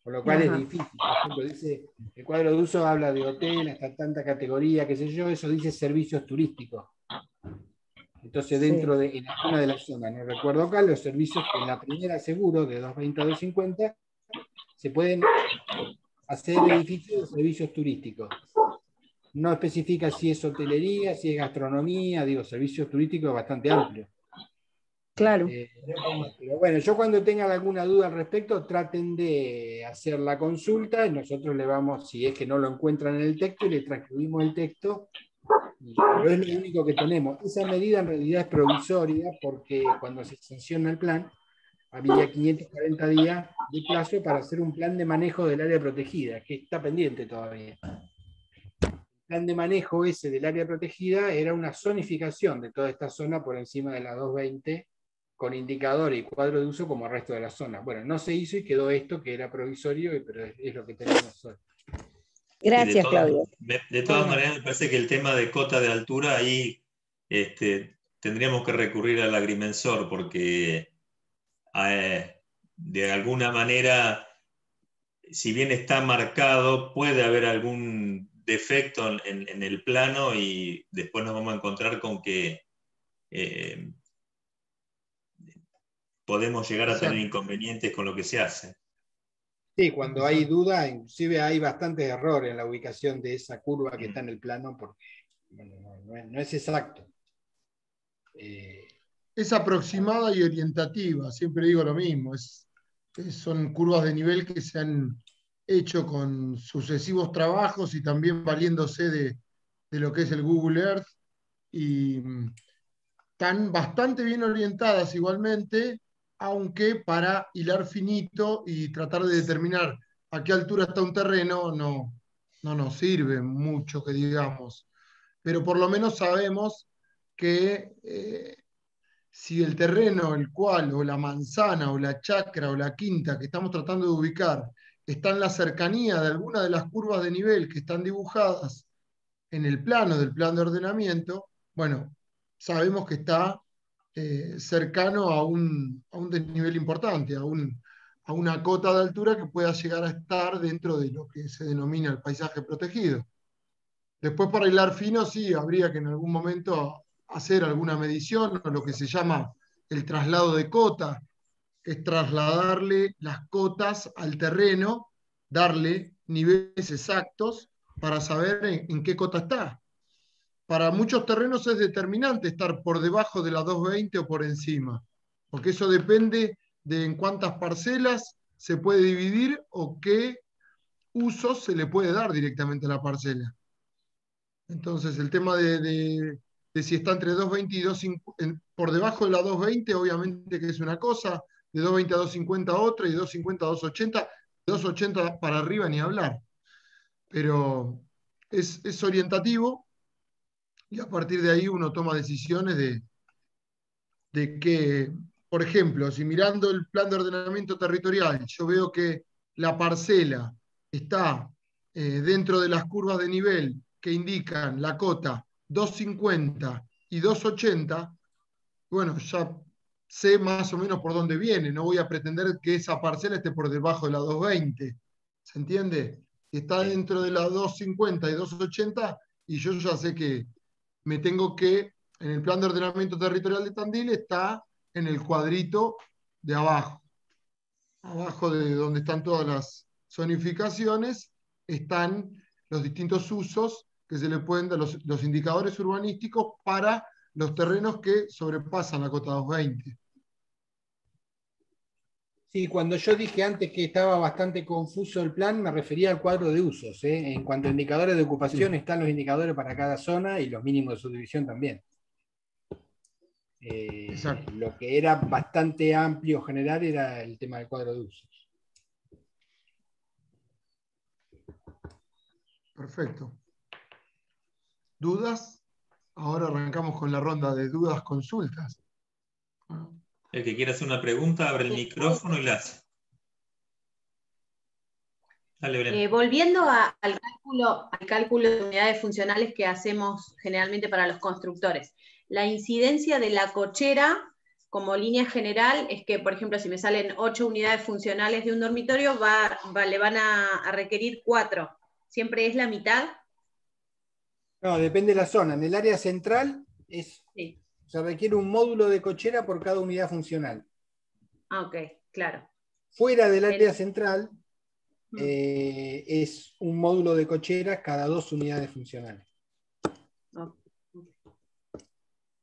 por lo cual es difícil. Por ejemplo, dice, el cuadro de usos habla de hotel, hasta tanta categoría, qué sé yo, eso dice servicios turísticos. Entonces, dentro de en una de las zonas, no recuerdo acá, los servicios en la primera seguro, de 220 a 250, se pueden hacer edificios de servicios turísticos. No especifica si es hotelería, si es gastronomía, digo, servicios turísticos es bastante amplio.
Claro.
Pero bueno, yo cuando tengan alguna duda al respecto, traten de hacer la consulta y nosotros le vamos, si es que no lo encuentran en el texto, y le transcribimos el texto. Pero es lo único que tenemos. Esa medida en realidad es provisoria porque cuando se sanciona el plan, había 540 días de plazo para hacer un plan de manejo del área protegida, que está pendiente todavía. El plan de manejo ese del área protegida era una zonificación de toda esta zona por encima de la 220, con indicador y cuadro de uso como el resto de la zona. Bueno, no se hizo y quedó esto que era provisorio, pero es lo que tenemos hoy.
Gracias, Claudio.
De todas maneras, me parece que el tema de cota de altura, ahí tendríamos que recurrir al agrimensor, porque de alguna manera, si bien está marcado, puede haber algún defecto en el plano y después nos vamos a encontrar con que podemos llegar a tener inconvenientes con lo que se hace.
Sí, cuando hay duda, inclusive hay bastantes errores en la ubicación de esa curva que está en el plano, porque bueno, no es exacto.
Es aproximada y orientativa, siempre digo lo mismo, son curvas de nivel que se han hecho con sucesivos trabajos y también valiéndose de lo que es el Google Earth, y están bastante bien orientadas igualmente, aunque para hilar finito y tratar de determinar a qué altura está un terreno no nos sirve mucho, que digamos. Pero por lo menos sabemos que si el terreno, el cual, o la manzana, o la chacra, o la quinta que estamos tratando de ubicar, está en la cercanía de alguna de las curvas de nivel que están dibujadas en el plano del plan de ordenamiento, bueno, sabemos que está cercano a un desnivel importante, a una cota de altura que pueda llegar a estar dentro de lo que se denomina el paisaje protegido. Después, para hilar fino, sí, habría que en algún momento hacer alguna medición, o lo que se llama el traslado de cota, que es trasladarle las cotas al terreno, darle niveles exactos para saber en qué cota está. para muchos terrenos es determinante estar por debajo de la 220 o por encima, porque eso depende de en cuántas parcelas se puede dividir o qué usos se le puede dar directamente a la parcela. Entonces, el tema de si está entre 220 y 250, por debajo de la 220, obviamente que es una cosa, de 220 a 250 otra, y 250 a 280, de 280 para arriba ni hablar. Pero es orientativo, y a partir de ahí uno toma decisiones de que, por ejemplo, si mirando el plan de ordenamiento territorial, yo veo que la parcela está dentro de las curvas de nivel que indican la cota 250 y 280, bueno, ya sé más o menos por dónde viene, no voy a pretender que esa parcela esté por debajo de la 220, ¿se entiende? Si está dentro de la 250 y 280, y yo ya sé que me tengo que, en el plan de ordenamiento territorial de Tandil, está en el cuadrito de abajo. Abajo de donde están todas las zonificaciones, están los distintos usos que se le pueden dar, los indicadores urbanísticos para los terrenos que sobrepasan la cota 220.
Sí, cuando yo dije antes que estaba bastante confuso el plan, me refería al cuadro de usos, ¿eh? En cuanto a indicadores de ocupación, están los indicadores para cada zona y los mínimos de subdivisión también. Lo que era bastante amplio general era el tema del cuadro de usos.
Perfecto. ¿Dudas? Ahora arrancamos con la ronda de dudas, consultas.
El que quiera hacer una pregunta, abre el micrófono y la hace. Dale, Belén.
Volviendo al cálculo de unidades funcionales que hacemos generalmente para los constructores, la incidencia de la cochera como línea general es que, por ejemplo, si me salen 8 unidades funcionales de un dormitorio, le van a requerir 4. ¿Siempre es la mitad?
No, depende de la zona. En el área central se requiere un módulo de cochera por cada unidad funcional.
Ah, ok, claro.
Fuera del área central es un módulo de cochera cada 2 unidades funcionales.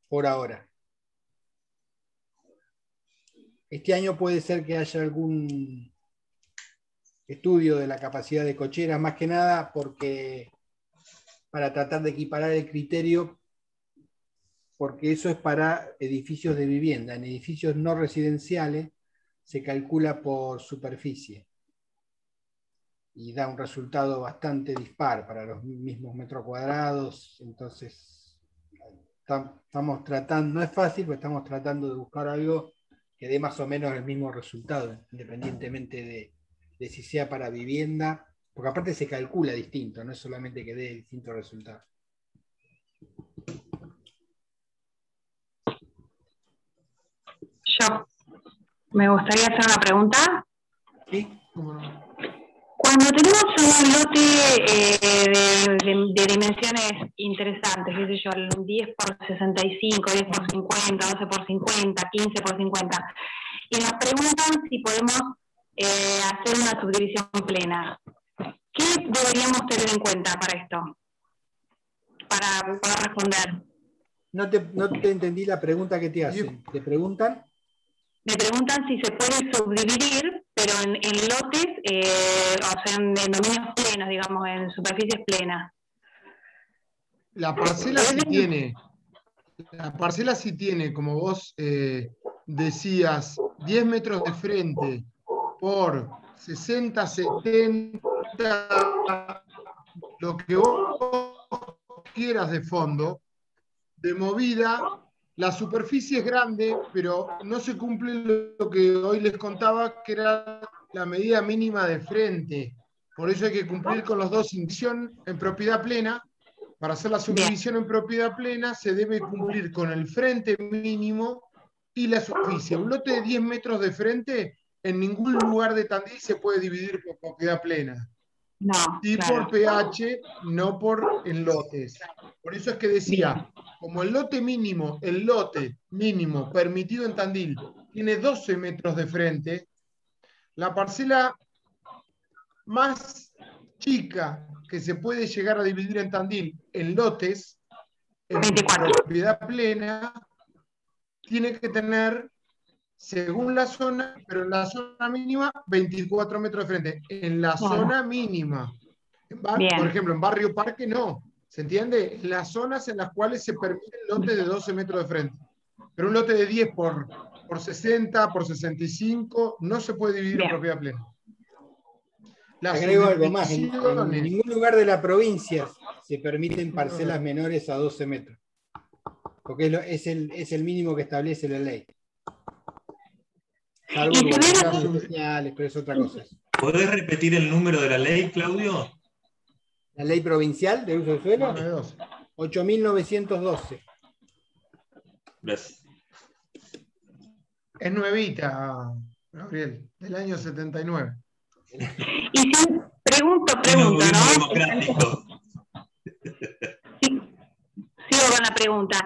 Por ahora. Este año puede ser que haya algún estudio de la capacidad de cocheras, más que nada porque para tratar de equiparar el criterio, porque eso es para edificios de vivienda. En edificios no residenciales se calcula por superficie y da un resultado bastante dispar para los mismos metros cuadrados. Entonces, estamos tratando, no es fácil, pero estamos tratando de buscar algo que dé más o menos el mismo resultado, independientemente de si sea para vivienda, porque aparte se calcula distinto, no es solamente que dé distintos resultados.
Yo me gustaría hacer una pregunta.
Sí.
Cuando tenemos un lote de dimensiones interesantes, qué sé yo, 10 por 65, 10 por 50, 12 por 50, 15 por 50, y nos preguntan si podemos hacer una subdivisión plena, ¿qué deberíamos tener en cuenta para esto? Para poder responder.
No te entendí la pregunta que te hacen. ¿Te preguntan?
Me preguntan si se puede subdividir, pero en lotes, o sea, en dominios plenos, digamos, en superficies plenas.
La parcela sí tiene, como vos decías, 10 metros de frente por 60, 70, lo que vos quieras de fondo, de movida. La superficie es grande, pero no se cumple lo que hoy les contaba, que era la medida mínima de frente. Por eso hay que cumplir con los dos. Subdivisión en propiedad plena. Para hacer la subdivisión en propiedad plena se debe cumplir con el frente mínimo y la superficie. Un lote de 10 metros de frente en ningún lugar de Tandil se puede dividir por propiedad plena.
No,
y
claro.
por pH, no en lotes. Por eso es que decía, como el lote mínimo permitido en Tandil tiene 12 metros de frente, la parcela más chica que se puede llegar a dividir en Tandil en lotes en
24.
propiedad plena tiene que tener, según la zona, pero en la zona mínima, 24 metros de frente. En la zona mínima. Por ejemplo, en Barrio Parque no. ¿Se entiende? En las zonas en las cuales se permiten lotes de 12 metros de frente. Pero un lote de 10 por 60, por 65, no se puede dividir en propiedad plena.
Agrego algo más. En ningún lugar de la provincia se permiten parcelas menores a 12 metros. Porque es el mínimo que establece la ley. Salvo señales, pero es otra cosa.
¿Podés repetir el número de la ley, Claudio?
La ley provincial de uso de suelo, 8.912.
Gracias.
Es nuevita, Gabriel, del año 79.
Y si pregunto, ¿no?
Democrático.
Sigo con la pregunta.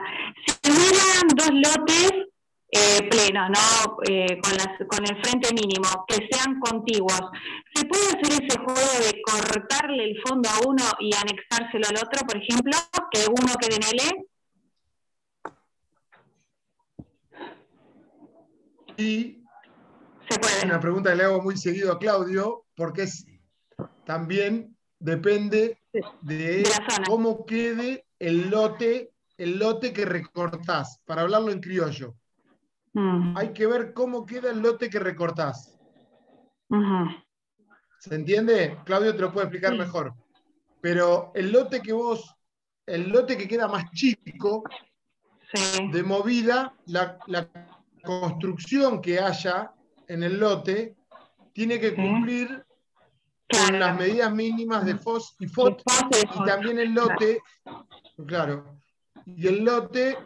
Si hubieran dos lotes plenos, ¿no? Con el frente mínimo, que sean contiguos, ¿se puede hacer ese juego de cortarle el fondo a uno y anexárselo al otro, por ejemplo, que uno quede en L?
Y
se puede.
Es una pregunta que le hago muy seguido a Claudio, porque también depende de cómo quede el lote que recortás, para hablarlo en criollo. Hay que ver cómo queda el lote que recortás. ¿Se entiende? Claudio te lo puede explicar mejor. Pero el lote que queda más chico, de movida, la construcción que haya en el lote tiene que cumplir con las medidas mínimas de FOS y FOT, y también el lote, claro, y el lote,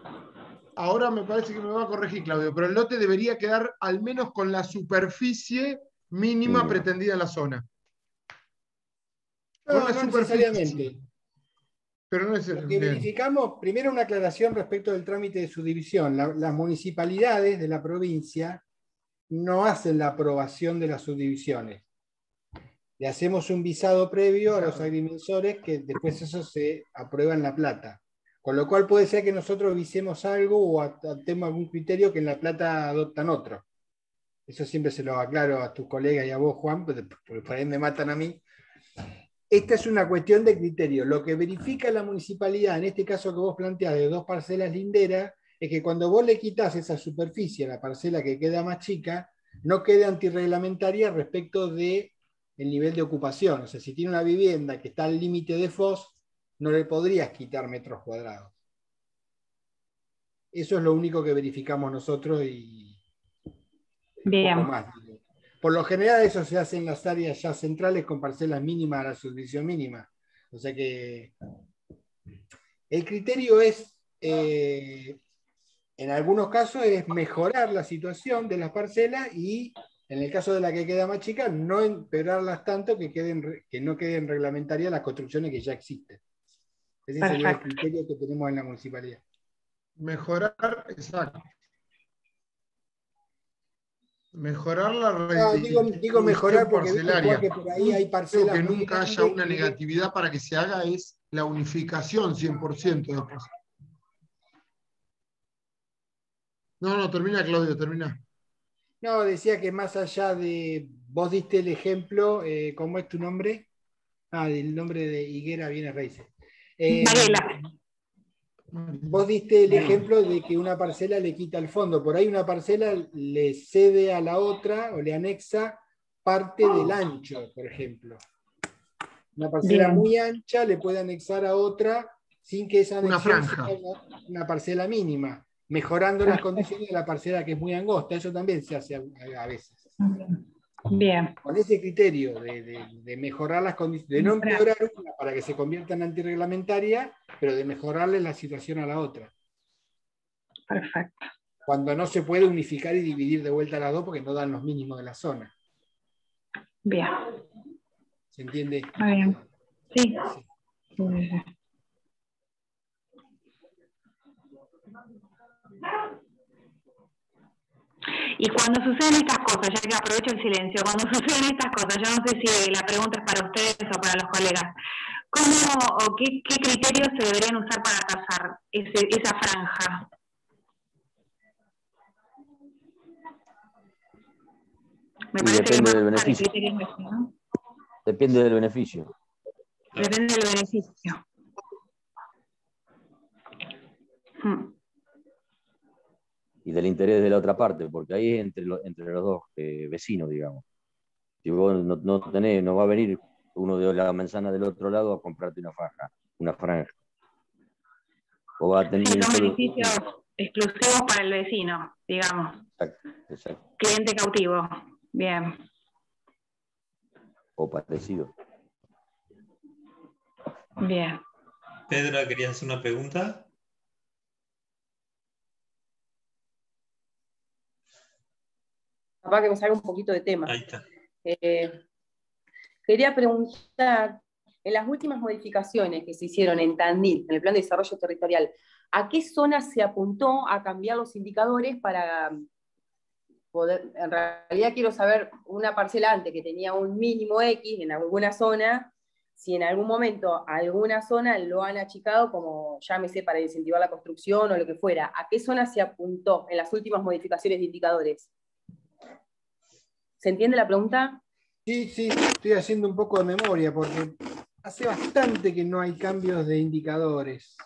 ahora me parece que me va a corregir Claudio, pero el lote debería quedar al menos con la superficie mínima pretendida en la zona.
No necesariamente.
Pero no es
lo que verificamos, primero una aclaración respecto del trámite de subdivisión. Las municipalidades de la provincia no hacen la aprobación de las subdivisiones. Le hacemos un visado previo a los agrimensores que después eso se aprueba en La Plata. Con lo cual puede ser que nosotros visemos algo o adoptemos algún criterio que en La Plata adoptan otro. Eso siempre se lo aclaro a tus colegas y a vos, Juan, porque por ahí me matan a mí. Esta es una cuestión de criterio. Lo que verifica la municipalidad, en este caso que vos planteás de dos parcelas linderas, es que cuando vos le quitas esa superficie a la parcela que queda más chica, no quede antirreglamentaria respecto del nivel de ocupación. O sea, si tiene una vivienda que está al límite de FOS, no le podrías quitar metros cuadrados. Eso es lo único que verificamos nosotros y
bien.
Poco más. Por lo general eso se hace en las áreas ya centrales con parcelas mínimas a la subdivisión mínima. O sea que el criterio es, en algunos casos, es mejorar la situación de las parcelas y, en el caso de la que queda más chica, no empeorarlas tanto que no queden reglamentarias las construcciones que ya existen. Ese sería el criterio que tenemos en la municipalidad.
Mejorar, exacto. Mejorar la
digo mejorar porque
parcelaria.
Que por ahí hay parcelas
que nunca haya una negatividad para que se haga es la unificación 100% después. No, termina Claudio, termina.
No, decía que más allá de, vos diste el ejemplo, ¿cómo es tu nombre? El nombre de Higuera viene raíces. Vos diste el ejemplo de que una parcela le quita el fondo. Por ahí una parcela le cede a la otra o le anexa parte del ancho, por ejemplo. Una parcela muy ancha le puede anexar a otra sin que esa anexión sea una parcela mínima, mejorando las condiciones de la parcela que es muy angosta. Eso también se hace a veces.
Bien.
Con ese criterio de mejorar las condiciones, de no empeorar una para que se convierta en antirreglamentaria, pero de mejorarle la situación a la otra.
Perfecto.
Cuando no se puede unificar y dividir de vuelta a las dos porque no dan los mínimos de la zona.
Bien.
¿Se entiende?
Muy bien. Sí. Y cuando suceden estas cosas, ya que aprovecho el silencio, cuando suceden estas cosas, yo no sé si la pregunta es para ustedes o para los colegas, ¿Cómo o qué criterios se deberían usar para tasar esa franja? Me
Y
parece que
depende
más
del
usar el
beneficio.
criterio ese, ¿no?
Depende del beneficio.
Depende del beneficio.
Y del interés de la otra parte, porque ahí es entre los dos vecinos, digamos. Si vos no va a venir uno de la manzana del otro lado a comprarte una franja. O va a tener
Sí,
un
son
solo...
beneficios exclusivos para el vecino, digamos.
Exacto.
Cliente cautivo. Bien.
O parecido.
Bien.
Pedra, ¿querías hacer una pregunta?
Capaz que me salga un poquito de tema.
Ahí está.
Quería preguntar, en las últimas modificaciones que se hicieron en Tandil, en el Plan de Desarrollo Territorial, ¿a qué zonas se apuntó a cambiar los indicadores para poder, en realidad quiero saber, una parcela antes que tenía un mínimo X en alguna zona, si en algún momento alguna zona lo han achicado como, llámese, para incentivar la construcción o lo que fuera? ¿A qué zona se apuntó en las últimas modificaciones de indicadores? ¿Se entiende la pregunta?
Sí, estoy haciendo un poco de memoria porque hace bastante que no hay cambios de indicadores.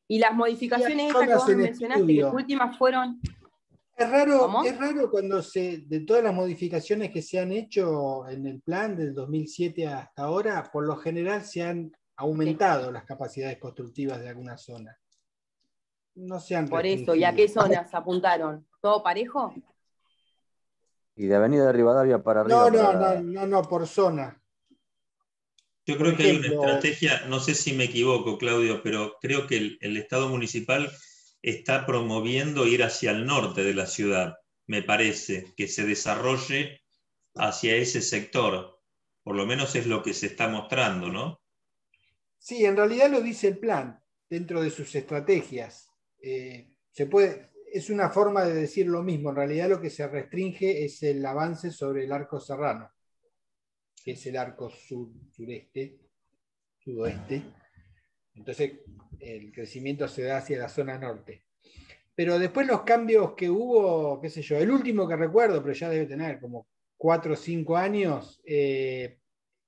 Y las modificaciones estas que vos me mencionaste, que las últimas fueron...
Es raro cuando de todas las modificaciones que se han hecho en el plan del 2007 hasta ahora, por lo general se han aumentado las capacidades constructivas de alguna zona. No se han
Por eso, ¿y a qué zonas apuntaron? ¿Todo parejo?
Y de Avenida de Rivadavia para arriba.
No, por zona.
Yo creo que hay una estrategia, no sé si me equivoco, Claudio, pero creo que el Estado municipal está promoviendo ir hacia el norte de la ciudad, me parece, que se desarrolle hacia ese sector. Por lo menos es lo que se está mostrando, ¿no?
Sí, en realidad lo dice el plan, dentro de sus estrategias. Es una forma de decir lo mismo. En realidad lo que se restringe es el avance sobre el arco serrano, que es el arco sudoeste. Entonces el crecimiento se da hacia la zona norte. Pero después los cambios que hubo, qué sé yo, el último que recuerdo, pero ya debe tener como 4 o 5 años,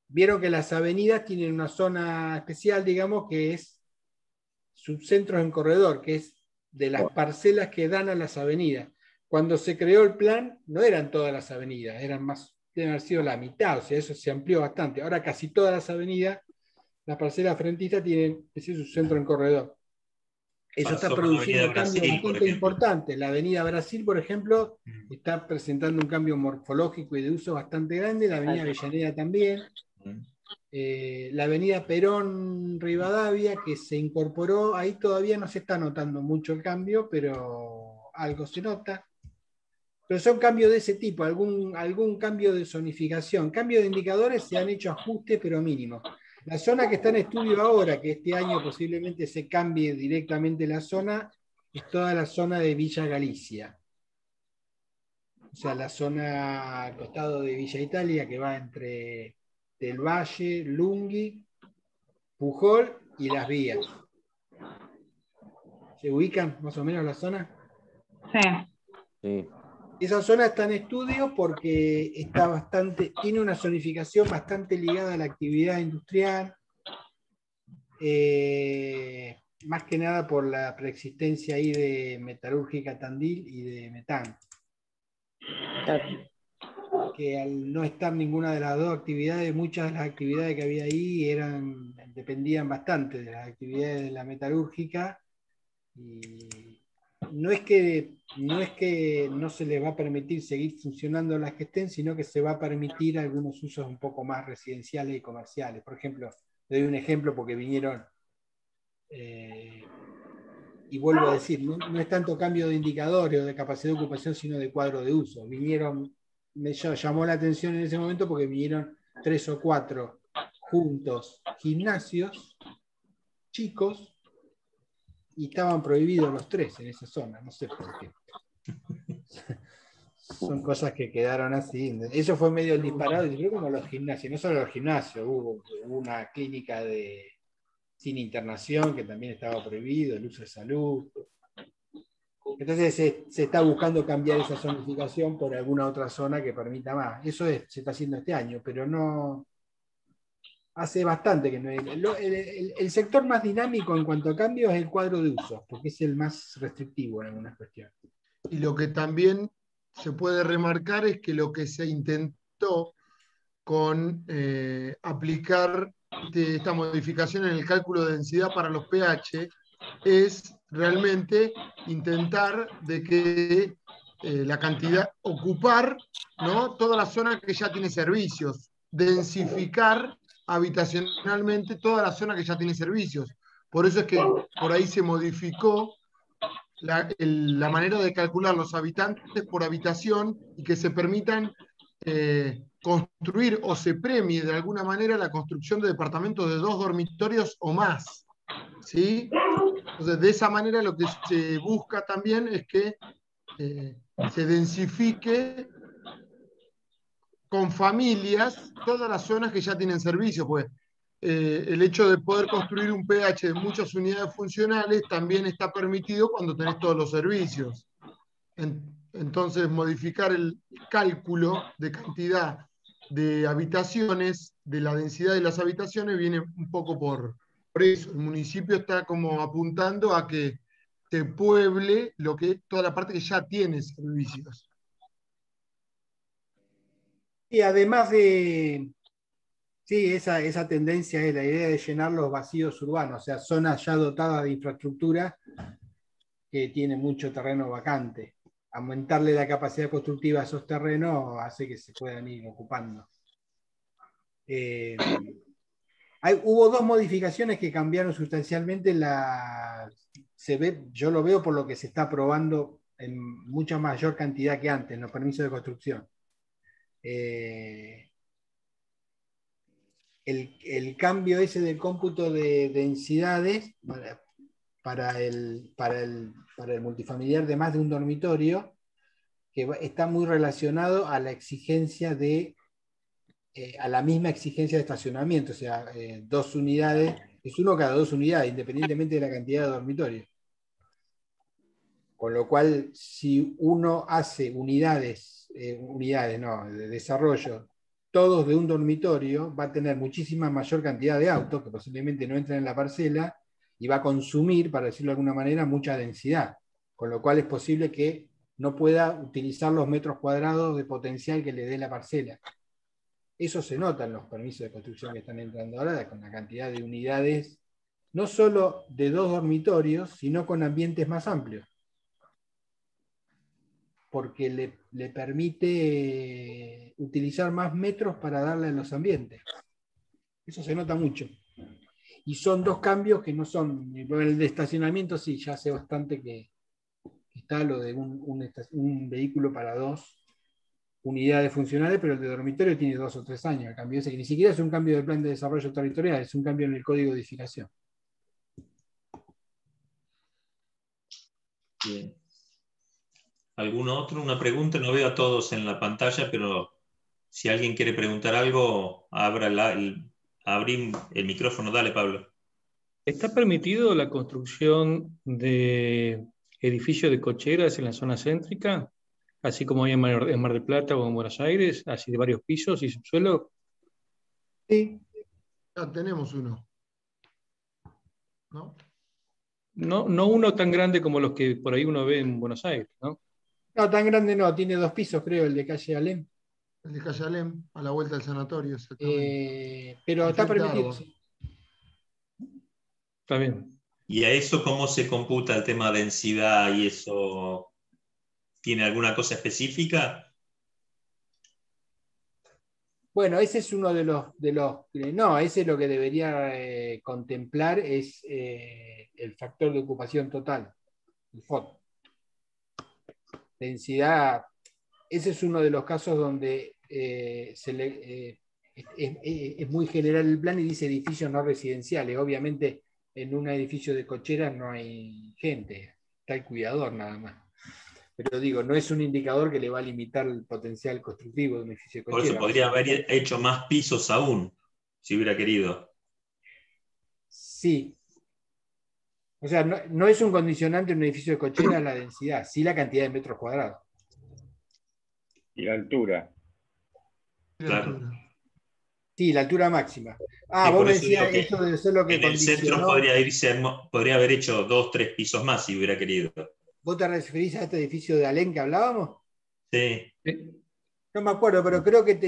vieron que las avenidas tienen una zona especial, digamos, que es subcentros en corredor, que es de las parcelas que dan a las avenidas. Cuando se creó el plan, no eran todas las avenidas, deben haber sido la mitad, o sea, eso se amplió bastante. Ahora casi todas las avenidas, las parcelas frentistas tienen ese subcentro en corredor. Eso está produciendo cambios bastante importantes. La Avenida Brasil, por ejemplo, está presentando un cambio morfológico y de uso bastante grande. La Avenida Avellaneda también. La Avenida Perón Rivadavia, que se incorporó, ahí todavía no se está notando mucho el cambio, pero algo se nota. Pero son cambios de ese tipo, algún cambio de zonificación. Cambio de indicadores, se han hecho ajustes, pero mínimos. La zona que está en estudio ahora, que este año posiblemente se cambie directamente la zona, es toda la zona de Villa Galicia. O sea, la zona al costado de Villa Italia, que va entre Del Valle, Lungui, Pujol y Las Vías. ¿Se ubican más o menos la zona?
Sí.
Esa zona está en estudio porque tiene una zonificación bastante ligada a la actividad industrial, más que nada por la preexistencia ahí de Metalúrgica Tandil y de Metán. Que al no estar ninguna de las dos actividades, muchas de las actividades que había ahí dependían bastante de las actividades de la metalúrgica, y no es que no se les va a permitir seguir funcionando las que estén, sino que se va a permitir algunos usos un poco más residenciales y comerciales. Por ejemplo, le doy un ejemplo porque vinieron, y vuelvo a decir, no es tanto cambio de indicadores o de capacidad de ocupación, sino de cuadro de uso. Me llamó la atención en ese momento porque vinieron 3 o 4 juntos gimnasios chicos, y estaban prohibidos los 3 en esa zona, no sé por qué. son cosas que quedaron así. Eso fue medio el disparado, yo creo como los gimnasios, no solo los gimnasios, hubo una clínica sin internación que también estaba prohibido, el uso de salud. Entonces se está buscando cambiar esa zonificación por alguna otra zona que permita más. Eso se está haciendo este año, pero no... Hace bastante que no hay... El sector más dinámico en cuanto a cambios es el cuadro de usos, porque es el más restrictivo en algunas cuestiones.
Y lo que también se puede remarcar es que lo que se intentó con aplicar esta modificación en el cálculo de densidad para los pH es realmente intentar de que la cantidad, ocupar, ¿no?, toda la zona que ya tiene servicios, densificar habitacionalmente toda la zona que ya tiene servicios. Por eso es que por ahí se modificó la manera de calcular los habitantes por habitación y que se permitan construir o se premie de alguna manera la construcción de departamentos de 2 dormitorios o más, ¿sí? Entonces, de esa manera lo que se busca también es que se densifique con familias todas las zonas que ya tienen servicio, pues el hecho de poder construir un pH de muchas unidades funcionales también está permitido cuando tenés todos los servicios. Entonces, modificar el cálculo de cantidad de habitaciones, de la densidad de las habitaciones, viene un poco por eso. El municipio está como apuntando a que se pueble toda la parte que ya tiene servicios.
Y además de... Sí, esa tendencia es la idea de llenar los vacíos urbanos, o sea, zonas ya dotadas de infraestructura que tienen mucho terreno vacante. Aumentarle la capacidad constructiva a esos terrenos hace que se puedan ir ocupando. Hubo 2 modificaciones que cambiaron sustancialmente yo lo veo por lo que se está aprobando en mucha mayor cantidad que antes, en los permisos de construcción. El cambio ese del cómputo de densidades para el multifamiliar de más de un dormitorio, que está muy relacionado a la exigencia a la misma exigencia de estacionamiento, o sea, 2 unidades, es uno cada 2 unidades, independientemente de la cantidad de dormitorios. Con lo cual, si uno hace unidades de desarrollo, todos de un dormitorio, va a tener muchísima mayor cantidad de autos que posiblemente no entran en la parcela y va a consumir, para decirlo de alguna manera, mucha densidad. Con lo cual es posible que no pueda utilizar los metros cuadrados de potencial que le dé la parcela. Eso se nota en los permisos de construcción que están entrando ahora, con la cantidad de unidades, no solo de 2 dormitorios, sino con ambientes más amplios. Porque le permite utilizar más metros para darle a los ambientes. Eso se nota mucho. Y son 2 cambios que no son... El de estacionamiento sí, ya hace bastante que está lo de un vehículo para 2 unidades funcionales, pero el de dormitorio tiene 2 o 3 años. El cambio ese, que ni siquiera es un cambio del plan de desarrollo territorial, es un cambio en el código de edificación.
Bien. ¿Algún otro? Una pregunta, no veo a todos en la pantalla, pero si alguien quiere preguntar algo, abrí el micrófono. Dale, Pablo.
¿Está permitido la construcción de edificios de cocheras en la zona céntrica, así como hay en Mar del Plata o en Buenos Aires, así de varios pisos y subsuelo?
Sí.
Ya tenemos uno. ¿No?
No uno tan grande como los que por ahí uno ve en Buenos Aires, ¿no?
No, tan grande no, tiene 2 pisos, creo, el de calle Alem.
El de calle Alem, a la vuelta del sanatorio, exactamente.
Pero está permitido. Sí.
Está bien.
¿Y a eso cómo se computa el tema de densidad y eso? ¿Tiene alguna cosa específica?
Bueno, ese es uno de los no, ese lo que debería contemplar es el factor de ocupación total, el FOT. Densidad, ese es uno de los casos donde es muy general el plan y dice edificios no residenciales. Obviamente en un edificio de cocheras no hay gente, está el cuidador nada más. Pero digo, no es un indicador que le va a limitar el potencial constructivo de un edificio de
Por eso
cochera.
podría haber hecho más pisos aún, si hubiera querido.
Sí. O sea, no es un condicionante en un edificio de cochera la densidad, sí la cantidad de metros cuadrados.
Y la altura.
Claro.
Sí, la altura máxima. Ah,
Sí,
vos
por
me
eso digo
decías,
que
esto debe ser lo que
en el centro
condicionó.
podría haber hecho 2, 3 pisos más si hubiera querido.
¿Vos te referís a este edificio de Alén que hablábamos?
Sí.
No me acuerdo, pero creo que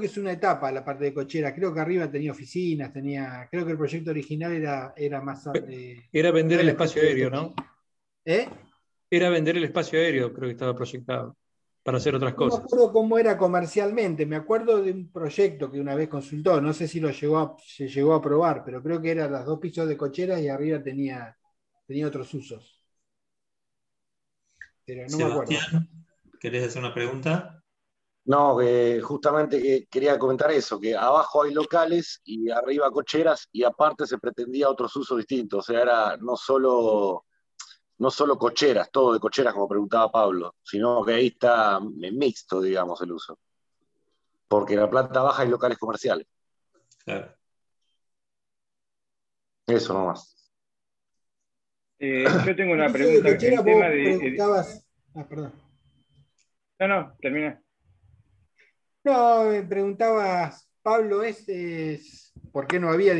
es una etapa la parte de cochera. Creo que arriba tenía oficinas, creo que el proyecto original era más.
Era vender
no
el
era
espacio
especie de
aéreo, ¿no?
¿Eh?
Era vender el espacio aéreo, creo que estaba proyectado, para hacer otras
No me
cosas.
acuerdo cómo era comercialmente. Me acuerdo de un proyecto que una vez consultó. No sé si se llegó a aprobar, pero creo que eran los 2 pisos de cochera y arriba tenía otros usos. Pero no me acuerdo.
Sebastián, ¿querés hacer una pregunta?
No, justamente quería comentar eso, que abajo hay locales y arriba cocheras y aparte se pretendía otros usos distintos, o sea, era no solo cocheras, todo de cocheras como preguntaba Pablo, sino que ahí está mixto, digamos, el uso. Porque en la planta baja hay locales comerciales.
Claro.
Eso nomás.
Yo tengo una
Edificio
pregunta.
de cochera,
El tema
vos
de.
preguntabas. Perdón.
No, termina.
No, me preguntabas, Pablo, ¿por qué no había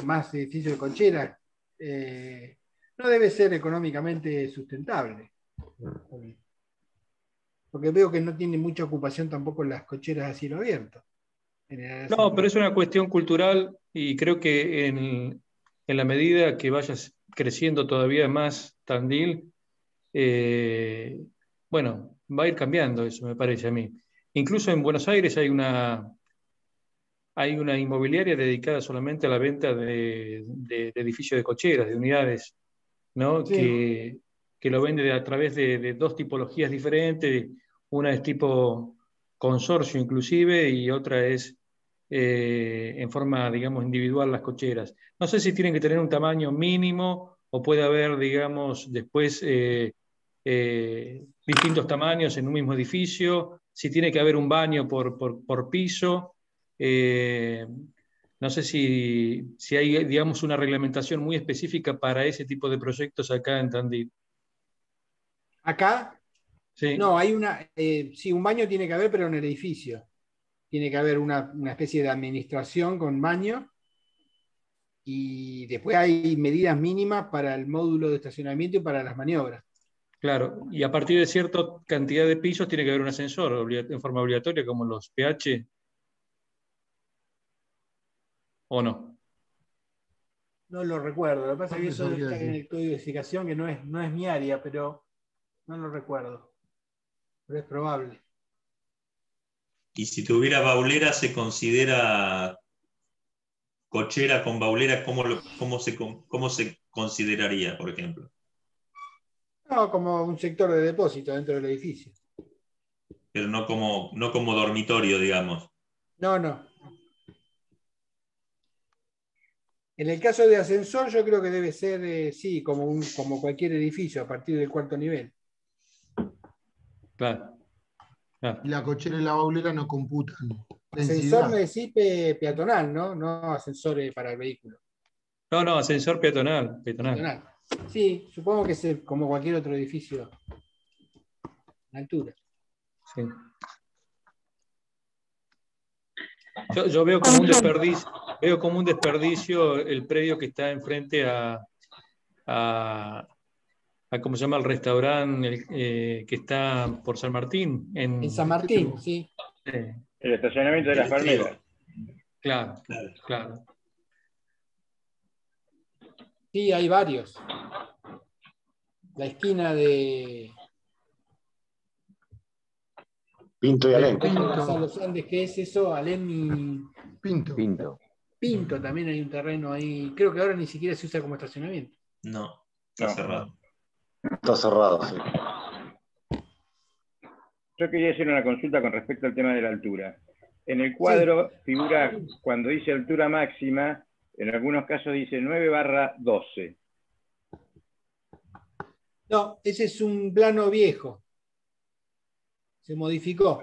más edificios de cochera? No debe ser económicamente sustentable. Porque veo que no tiene mucha ocupación tampoco las cocheras a cielo abierto.
No, pero es una cuestión cultural y creo que en la medida que vayas creciendo todavía más Tandil, bueno, va a ir cambiando eso, me parece a mí. Incluso en Buenos Aires hay una inmobiliaria dedicada solamente a la venta de edificios de cocheras, de unidades, ¿no?
Sí.
Que lo vende a través de 2 tipologías diferentes. Una es tipo consorcio inclusive y otra es en forma, digamos, individual las cocheras. No sé si tienen que tener un tamaño mínimo o puede haber, digamos, después distintos tamaños en un mismo edificio, si tiene que haber un baño por piso. No sé si hay, digamos, una reglamentación muy específica para ese tipo de proyectos acá en Tandil.
¿Acá?
Sí.
No, hay sí, un baño tiene que haber, pero en el edificio. Tiene que haber una especie de administración con baño y después hay medidas mínimas para el módulo de estacionamiento y para las maniobras.
Claro, y a partir de cierta cantidad de pisos tiene que haber un ascensor en forma obligatoria, como los PH, ¿o no?
No lo recuerdo. Lo que pasa es que
No
eso
sabría
está en
decir.
el código de edificación, que no es mi área, pero no lo recuerdo. Pero es probable.
Y si tuviera baulera, ¿se considera cochera con baulera? ¿Cómo se consideraría, por ejemplo?
No, como un sector de depósito dentro del edificio.
Pero no como dormitorio, digamos.
No. En el caso de ascensor, yo creo que debe ser, sí, como cualquier edificio, a partir del 4º nivel.
Claro.
Y la cochera y la baulera no computan
Ascensor
densidad.
me decís peatonal, ¿no? No ascensores para el vehículo.
No, ascensor peatonal.
Peatonal. Sí, supongo que es como cualquier otro edificio. Altura.
Sí. Yo veo como un desperdicio el predio que está enfrente a ¿cómo se llama el restaurante que está por San Martín?
En San Martín, sí.
El estacionamiento de las palmeras.
Claro.
Sí, hay varios. La esquina de
Pinto y Alén.
Los Andes, ¿qué es eso? Alén y Pinto también hay un terreno ahí. Creo que ahora ni siquiera se usa como estacionamiento.
No, está cerrado.
Está cerrado, sí.
Yo quería hacer una consulta con respecto al tema de la altura. En el cuadro figura, cuando dice altura máxima, en algunos casos dice 9/12.
No, ese es un plano viejo. Se modificó.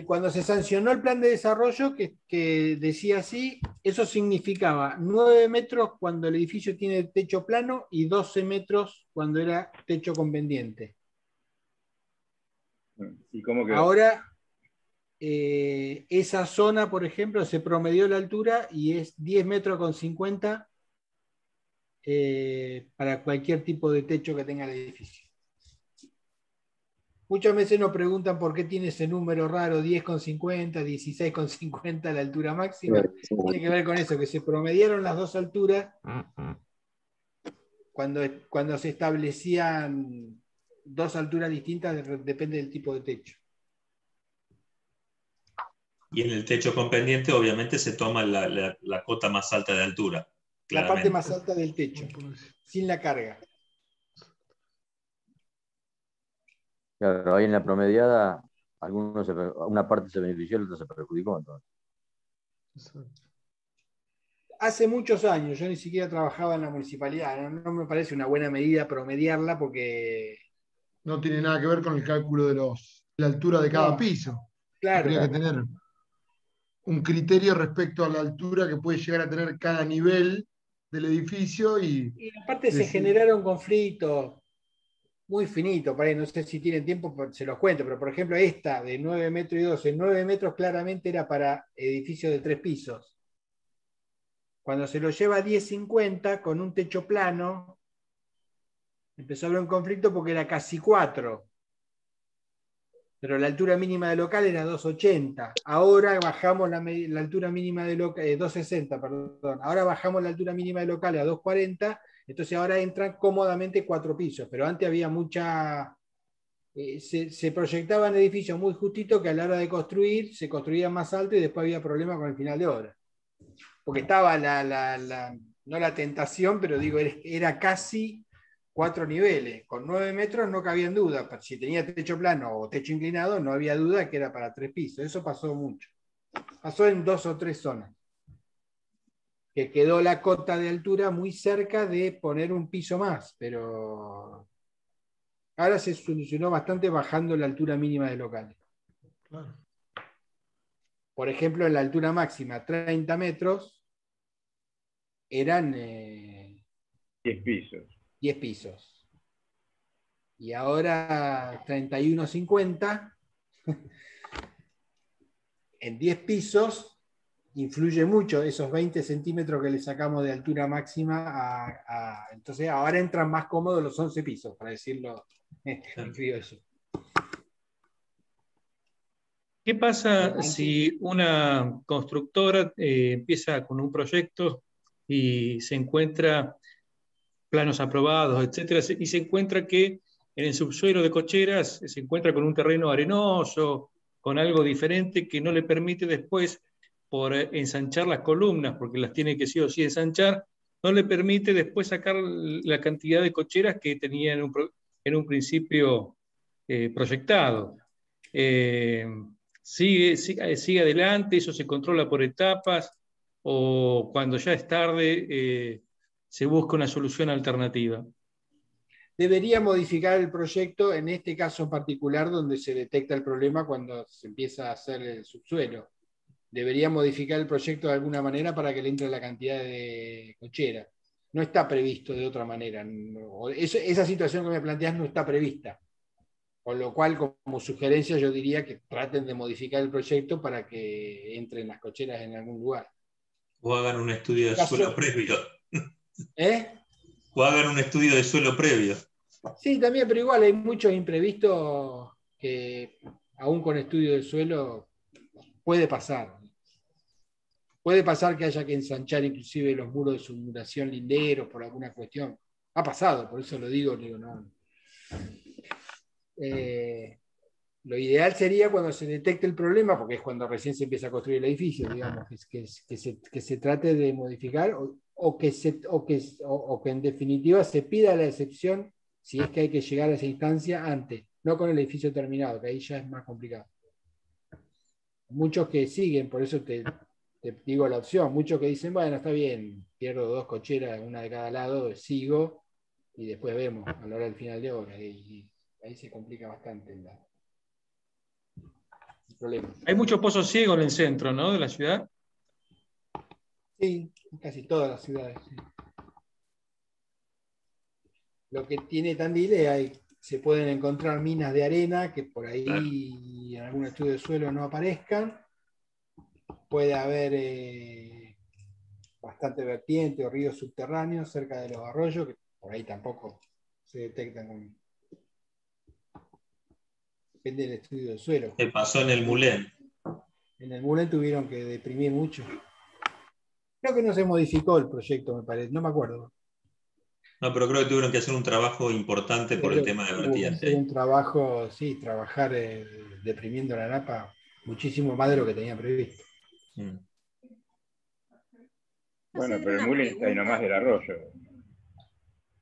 Cuando se sancionó el plan de desarrollo que decía así, eso significaba 9 metros cuando el edificio tiene techo plano y 12 metros cuando era techo con pendiente.
¿Y cómo quedó?
Ahora, esa zona, por ejemplo, se promedió la altura y es 10 metros con 50 para cualquier tipo de techo que tenga el edificio. Muchas veces nos preguntan por qué tiene ese número raro, 10,50, 16,50 la altura máxima. Tiene que ver con eso, que se promediaron las dos alturas cuando se establecían dos alturas distintas, depende del tipo de techo.
Y en el techo con pendiente, obviamente, se toma la cota más alta de altura.
La parte más alta del techo, sin la carga.
Claro, ahí en la promediada, una parte se benefició y la otra se perjudicó. Entonces.
Hace muchos años, yo ni siquiera trabajaba en la municipalidad, no me parece una buena medida promediarla porque...
No tiene nada que ver con el cálculo de la altura de cada piso.
Claro.
Habría que tener un criterio respecto a la altura que puede llegar a tener cada nivel del edificio. Y
aparte se generaron conflictos muy finitos, por ahí no sé si tienen tiempo, se los cuento, pero por ejemplo esta de 9 metros y 12, 9 metros claramente era para edificios de 3 pisos. Cuando se lo lleva a 10,50 con un techo plano, empezó a haber un conflicto porque era casi 4. Pero la altura mínima de local era 2,80. Ahora bajamos la altura mínima de local, 2,60, perdón. Ahora bajamos la altura mínima de local a 2,40. Entonces ahora entran cómodamente 4 pisos. Pero antes había mucha... se proyectaban edificios muy justitos que a la hora de construir se construían más alto y después había problemas con el final de obra. Porque estaba no la tentación, pero digo, era casi 4 niveles. Con 9 metros no cabía en duda. Si tenía techo plano o techo inclinado, no había duda que era para 3 pisos. Eso pasó mucho. Pasó en 2 o 3 zonas. Que quedó la cota de altura muy cerca de poner un piso más, pero ahora se solucionó bastante bajando la altura mínima de locales.
Claro.
Por ejemplo, en la altura máxima, 30 metros, eran 10
pisos.
10 pisos. Y ahora 31,50 en 10 pisos influye mucho esos 20 centímetros que le sacamos de altura máxima entonces ahora entran más cómodos los 11 pisos, para decirlo en criollo.
¿Qué pasa si una constructora empieza con un proyecto y se encuentra planos aprobados, etcétera, y se encuentra que en el subsuelo de cocheras se encuentra con un terreno arenoso, con algo diferente que no le permite después, por ensanchar las columnas, porque las tiene que sí o sí ensanchar, no le permite después sacar la cantidad de cocheras que tenía en un principio proyectado? Sigue adelante, eso se controla por etapas, o cuando ya es tarde se busca una solución alternativa.
Debería modificar el proyecto en este caso en particular donde se detecta el problema cuando se empieza a hacer el subsuelo. Debería modificar el proyecto de alguna manera para que le entre la cantidad de cochera. No está previsto de otra manera. Esa situación que me planteas no está prevista. Con lo cual, como sugerencia, yo diría que traten de modificar el proyecto para que entren las cocheras en algún lugar.
O hagan un estudio de suelo previo.
¿Eh?
O hagan un estudio de suelo previo.
Sí, también, pero igual hay muchos imprevistos que aún con estudio de suelo puede pasar. Puede pasar que haya que ensanchar inclusive los muros de submuración linderos por alguna cuestión. Ha pasado, por eso lo digo no. Lo ideal sería cuando se detecte el problema, porque es cuando recién se empieza a construir el edificio, digamos, que se trate de modificar o que en definitiva se pida la excepción si es que hay que llegar a esa instancia antes, no con el edificio terminado, que ahí ya es más complicado. Muchos que siguen, por eso te digo la opción, muchos que dicen, bueno, está bien, pierdo 2 cocheras, una de cada lado, sigo, y después vemos a la hora del final de obra, y ahí se complica bastante el problema.
Hay muchos pozos ciegos en el centro, ¿no?, de la ciudad.
Sí, en casi todas las ciudades. Sí. Lo que tiene Tandil es se pueden encontrar minas de arena que por ahí en algún estudio de suelo no aparezcan. Puede haber bastante vertiente o ríos subterráneos cerca de los arroyos, que por ahí tampoco se detectan. Depende del estudio del suelo.
¿Qué pasó en el Mulén?
En el Mulén tuvieron que deprimir mucho. Creo que no se modificó el proyecto, me parece, no me acuerdo.
No, pero creo que tuvieron que hacer un trabajo importante por el tema de vertiente.
Un trabajo, sí, trabajar deprimiendo la napa muchísimo más de lo que tenían previsto.
Bueno, pero el Mulén está ahí nomás del arroyo.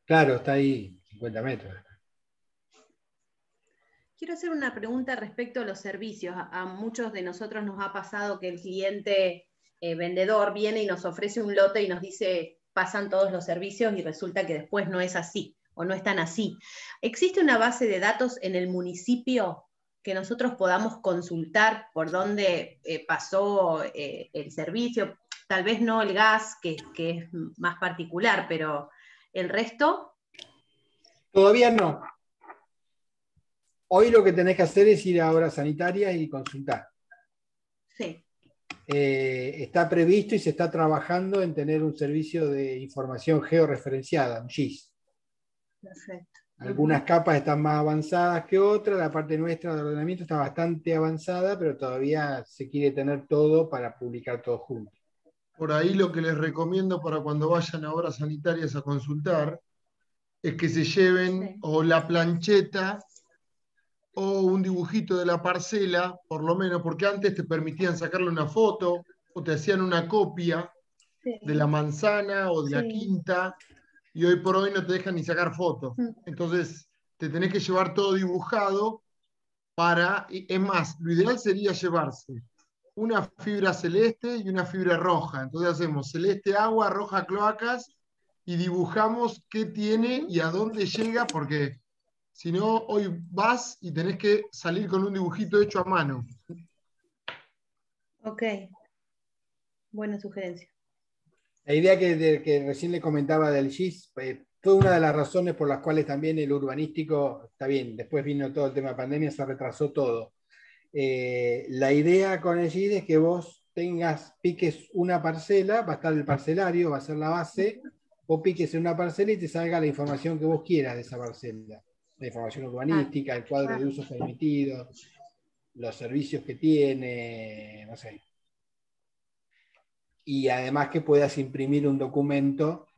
Claro, está ahí 50 metros.
Quiero hacer una pregunta respecto a los servicios. A muchos de nosotros nos ha pasado que el cliente vendedor viene y nos ofrece un lote y nos dice pasan todos los servicios y resulta que después no es así o no están así. ¿Existe una base de datos en el municipio que nosotros podamos consultar por dónde pasó el servicio? Tal vez no el gas, que es más particular, pero el resto...
Todavía no. Hoy lo que tenés que hacer es ir a obras sanitarias y consultar.
Sí.
Está previsto y se está trabajando en tener un servicio de información georreferenciada, un GIS.
Perfecto.
Algunas capas están más avanzadas que otras, la parte nuestra de ordenamiento está bastante avanzada, pero todavía se quiere tener todo para publicar todo junto.
Por ahí lo que les recomiendo para cuando vayan a obras sanitarias a consultar es que se lleven o la plancheta o un dibujito de la parcela, por lo menos, porque antes te permitían sacarle una foto o te hacían una copia de la manzana o de la quinta, y hoy por hoy no te dejan ni sacar fotos. Entonces, te tenés que llevar todo dibujado es más, lo ideal sería llevarse una fibra celeste y una fibra roja. Entonces hacemos celeste agua, roja cloacas, y dibujamos qué tiene y a dónde llega, porque si no, hoy vas y tenés que salir con un dibujito hecho a mano.
Ok. Buena sugerencia.
La idea que recién le comentaba del GIS fue una de las razones por las cuales también el urbanístico, está bien, después vino todo el tema de pandemia, se retrasó todo. La idea con el GIS es que vos piques una parcela, va a estar el parcelario, va a ser la base, vos piques en una parcela y te salga la información que vos quieras de esa parcela. La información urbanística, el cuadro de usos permitidos, los servicios que tiene, no sé. Y además que puedas imprimir un documento.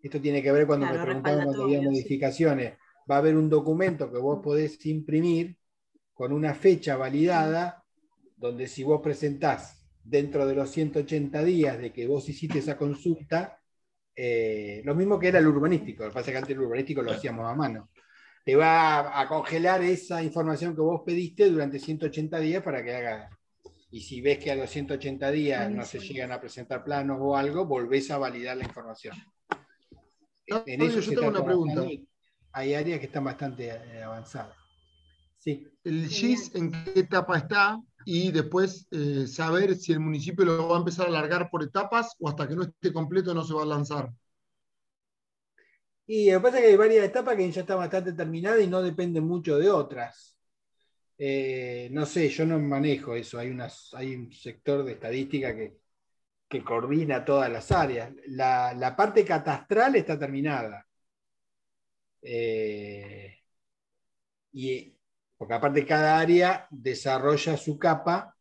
Esto tiene que ver cuando me preguntaban cuando había modificaciones. Va a haber un documento que vos podés imprimir con una fecha validada, donde si vos presentás dentro de los 180 días de que vos hiciste esa consulta, lo mismo que era el urbanístico, lo que pasa es que antes el urbanístico lo hacíamos a mano. Te va a congelar esa información que vos pediste durante 180 días para que hagas. Y si ves que a los 180 días no se llegan a presentar planos o algo, volvés a validar la información. En eso
yo tengo una pregunta.
Hay áreas que están bastante avanzadas. Sí.
¿El GIS en qué etapa está? Y después saber si el municipio lo va a empezar a alargar por etapas o hasta que no esté completo no se va a lanzar.
Y lo que pasa es que hay varias etapas que ya están bastante terminadas y no dependen mucho de otras. No sé, yo no manejo eso. Hay un sector de estadística que coordina todas las áreas. La parte catastral está terminada. Porque aparte cada área desarrolla su capa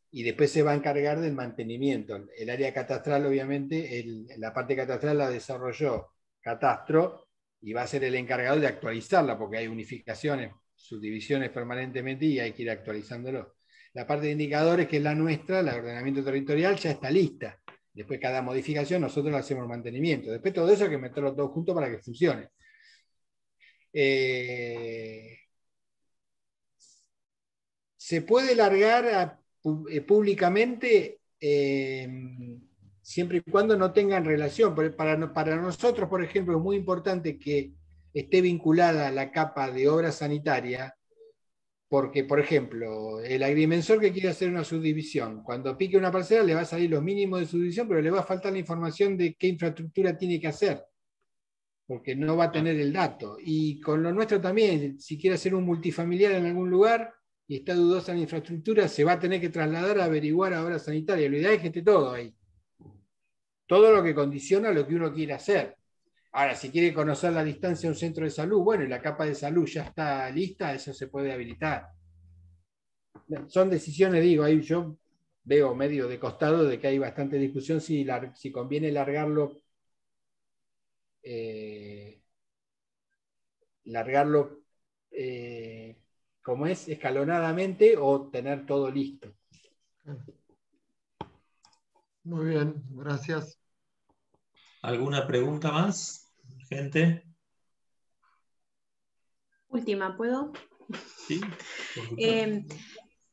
y después se va a encargar del mantenimiento. El área catastral, obviamente, la parte catastral la desarrolló Catastro y va a ser el encargado de actualizarla, porque hay unificaciones, subdivisiones permanentemente y hay que ir actualizándolo. La parte de indicadores, que es la nuestra, el ordenamiento territorial, ya está lista. Después cada modificación nosotros le hacemos mantenimiento. Después todo eso hay que meterlo todo junto para que funcione. Se puede largar públicamente siempre y cuando no tengan relación. Para nosotros, por ejemplo, es muy importante que esté vinculada a la capa de obra sanitaria, porque, por ejemplo, el agrimensor que quiere hacer una subdivisión, cuando pique una parcela le va a salir los mínimos de subdivisión, pero le va a faltar la información de qué infraestructura tiene que hacer, porque no va a tener el dato. Y con lo nuestro también, si quiere hacer un multifamiliar en algún lugar y está dudosa en infraestructura, se va a tener que trasladar a averiguar a obra sanitaria. Lo ideal es que esté todo ahí. Todo lo que condiciona lo que uno quiere hacer. Ahora, si quiere conocer la distancia a un centro de salud, bueno, y la capa de salud ya está lista, eso se puede habilitar. Son decisiones, digo, ahí yo veo medio de costado de que hay bastante discusión si conviene largarlo como es, escalonadamente, o tener todo listo.
Muy bien, gracias.
¿Alguna pregunta más, gente?
Última, ¿puedo?
Sí.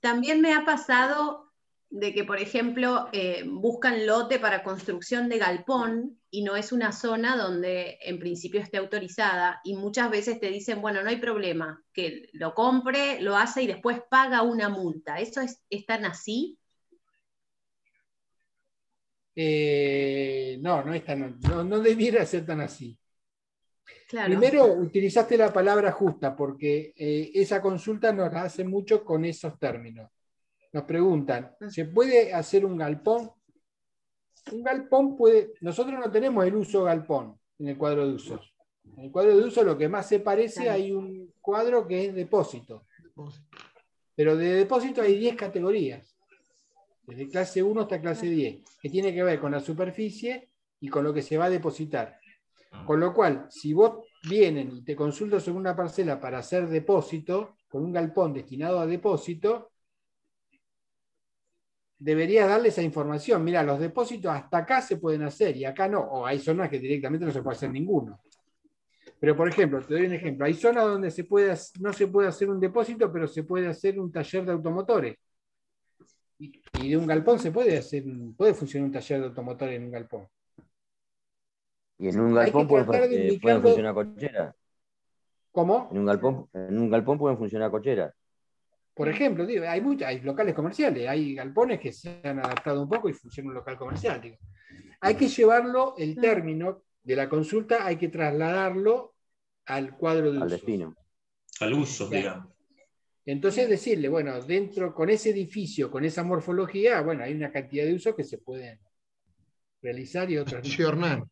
También me ha pasado de que, por ejemplo, buscan lote para construcción de galpón y no es una zona donde en principio esté autorizada, y muchas veces te dicen, bueno, no hay problema, que lo compre, lo hace y después paga una multa. ¿Eso es tan así?
No debiera ser tan así.
Claro.
Primero, utilizaste la palabra justa, porque esa consulta nos la hace mucho con esos términos. Nos preguntan, ¿se puede hacer un galpón? Un galpón nosotros no tenemos el uso galpón en el cuadro de usos. En el cuadro de usos lo que más se parece, hay un cuadro que es depósito. Pero de depósito hay 10 categorías. Desde clase 1 hasta clase 10, que tiene que ver con la superficie y con lo que se va a depositar. Con lo cual, si vos vienen y te consultas sobre una parcela para hacer depósito, con un galpón destinado a depósito, deberías darle esa información. Mira, los depósitos hasta acá se pueden hacer y acá no, o hay zonas que directamente no se puede hacer ninguno. Pero, por ejemplo, te doy un ejemplo, hay zonas donde no se puede hacer un depósito, pero se puede hacer un taller de automotores. Y de un galpón puede funcionar un taller de automotores en un galpón.
Y en un galpón pueden funcionar cocheras.
¿Cómo?
En un galpón pueden funcionar cocheras.
Por ejemplo, digo, hay locales comerciales, hay galpones que se han adaptado un poco y funciona un local comercial. Digo. Hay que llevarlo, el término de la consulta, hay que trasladarlo al cuadro de uso.
Al destino.
Al uso, digamos.
Entonces decirle, bueno, dentro, con ese edificio, con esa morfología, bueno, hay una cantidad de usos que se pueden realizar y otras no.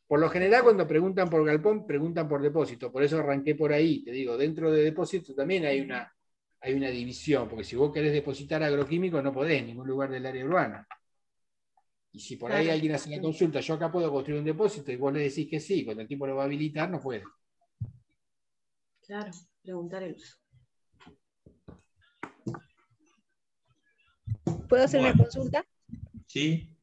Por lo general, cuando preguntan por galpón, preguntan por depósito. Por eso arranqué por ahí. Te digo, dentro de depósito también hay una división, porque si vos querés depositar agroquímicos, no podés en ningún lugar del área urbana. Y si por ahí alguien hace la consulta, yo acá puedo construir un depósito, y vos le decís que sí, cuando el tipo lo va a habilitar, no puede.
Claro, preguntar el uso.
¿Puedo hacer una consulta?
Sí.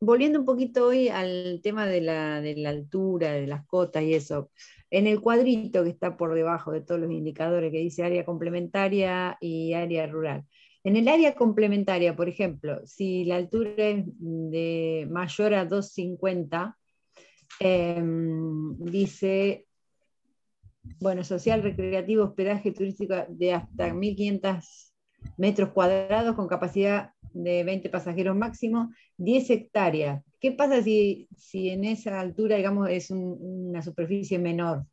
Volviendo un poquito hoy al tema de la altura, de las cotas y eso, en el cuadrito que está por debajo de todos los indicadores que dice área complementaria y área rural. En el área complementaria, por ejemplo, si la altura es de mayor a 250, dice, bueno, social, recreativo, hospedaje turístico de hasta 1.500 metros cuadrados con capacidad de 20 pasajeros máximo, 10 hectáreas. ¿Qué pasa si en esa altura, digamos, es una superficie menor?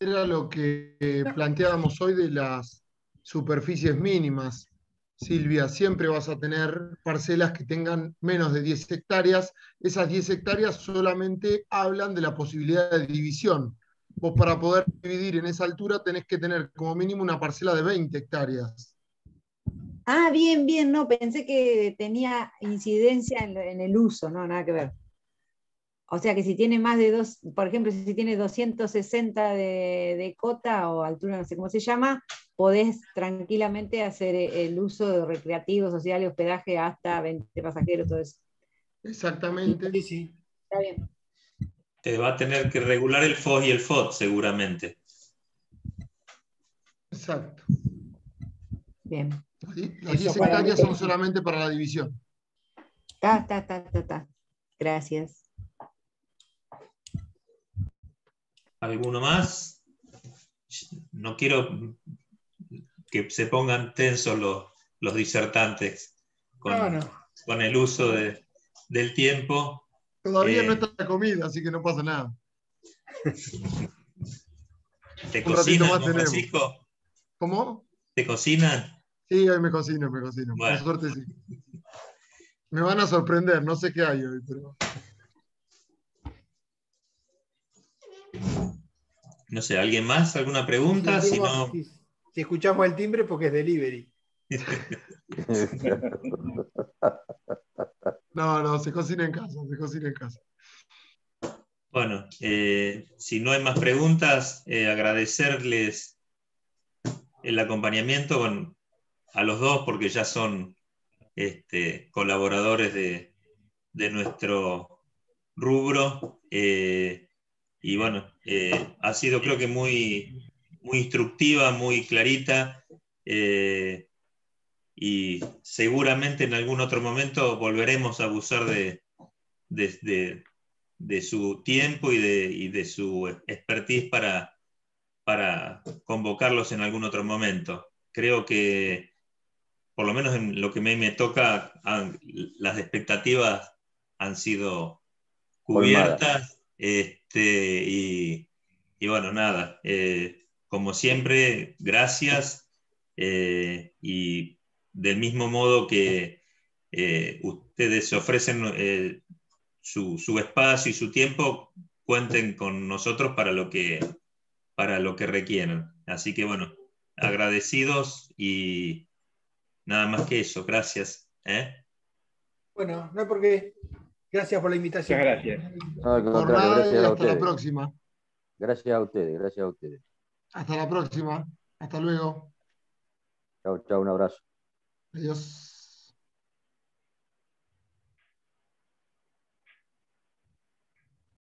Era lo que planteábamos hoy de las superficies mínimas. Silvia, siempre vas a tener parcelas que tengan menos de 10 hectáreas. Esas 10 hectáreas solamente hablan de la posibilidad de división. Vos para poder dividir en esa altura tenés que tener como mínimo una parcela de 20 hectáreas.
Ah, bien, no, pensé que tenía incidencia en el uso, no, nada que ver. O sea que si tiene más de por ejemplo, si tiene 260 de cota o altura, no sé cómo se llama, podés tranquilamente hacer el uso de recreativo, social y hospedaje hasta 20 pasajeros, todo eso.
Exactamente.
Sí.
Está bien.
Te va a tener que regular el FOS y el FOT seguramente.
Exacto.
Bien.
Las 10 hectáreas son solamente para la división.
Gracias.
¿Alguno más? No quiero que se pongan tensos los disertantes con el uso del tiempo.
Todavía no está la comida, así que no pasa nada.
¿Te
Un ratito
cocinan,
más
Juan
tenemos.
Francisco?
¿Cómo?
¿Te cocinan?
Sí, hoy me cocino.
Bueno.
Por suerte sí. Me van a sorprender, no sé qué hay hoy, pero...
No sé, ¿alguien más? ¿Alguna pregunta? Si no...
Si escuchamos el timbre, porque es delivery.
No, se cocina en casa.
Bueno, si no hay más preguntas, agradecerles el acompañamiento a los dos, porque ya son colaboradores de nuestro rubro. Y bueno, ha sido creo que muy, muy instructiva, muy clarita, y seguramente en algún otro momento volveremos a abusar de su tiempo y de su expertise para convocarlos en algún otro momento. Creo que, por lo menos en lo que me toca, las expectativas han sido cubiertas. Y bueno, nada, como siempre, gracias, y del mismo modo que ustedes ofrecen su espacio y su tiempo, cuenten con nosotros para lo que requieran. Así que bueno, agradecidos y nada más que eso, gracias.
Bueno, no hay por qué. Gracias por la invitación.
Muchas gracias.
No, al
Por
contrario,
nada,
gracias a
hasta la
ustedes.
próxima.
Gracias a ustedes.
Hasta la próxima. Hasta luego.
Chao, un abrazo.
Adiós.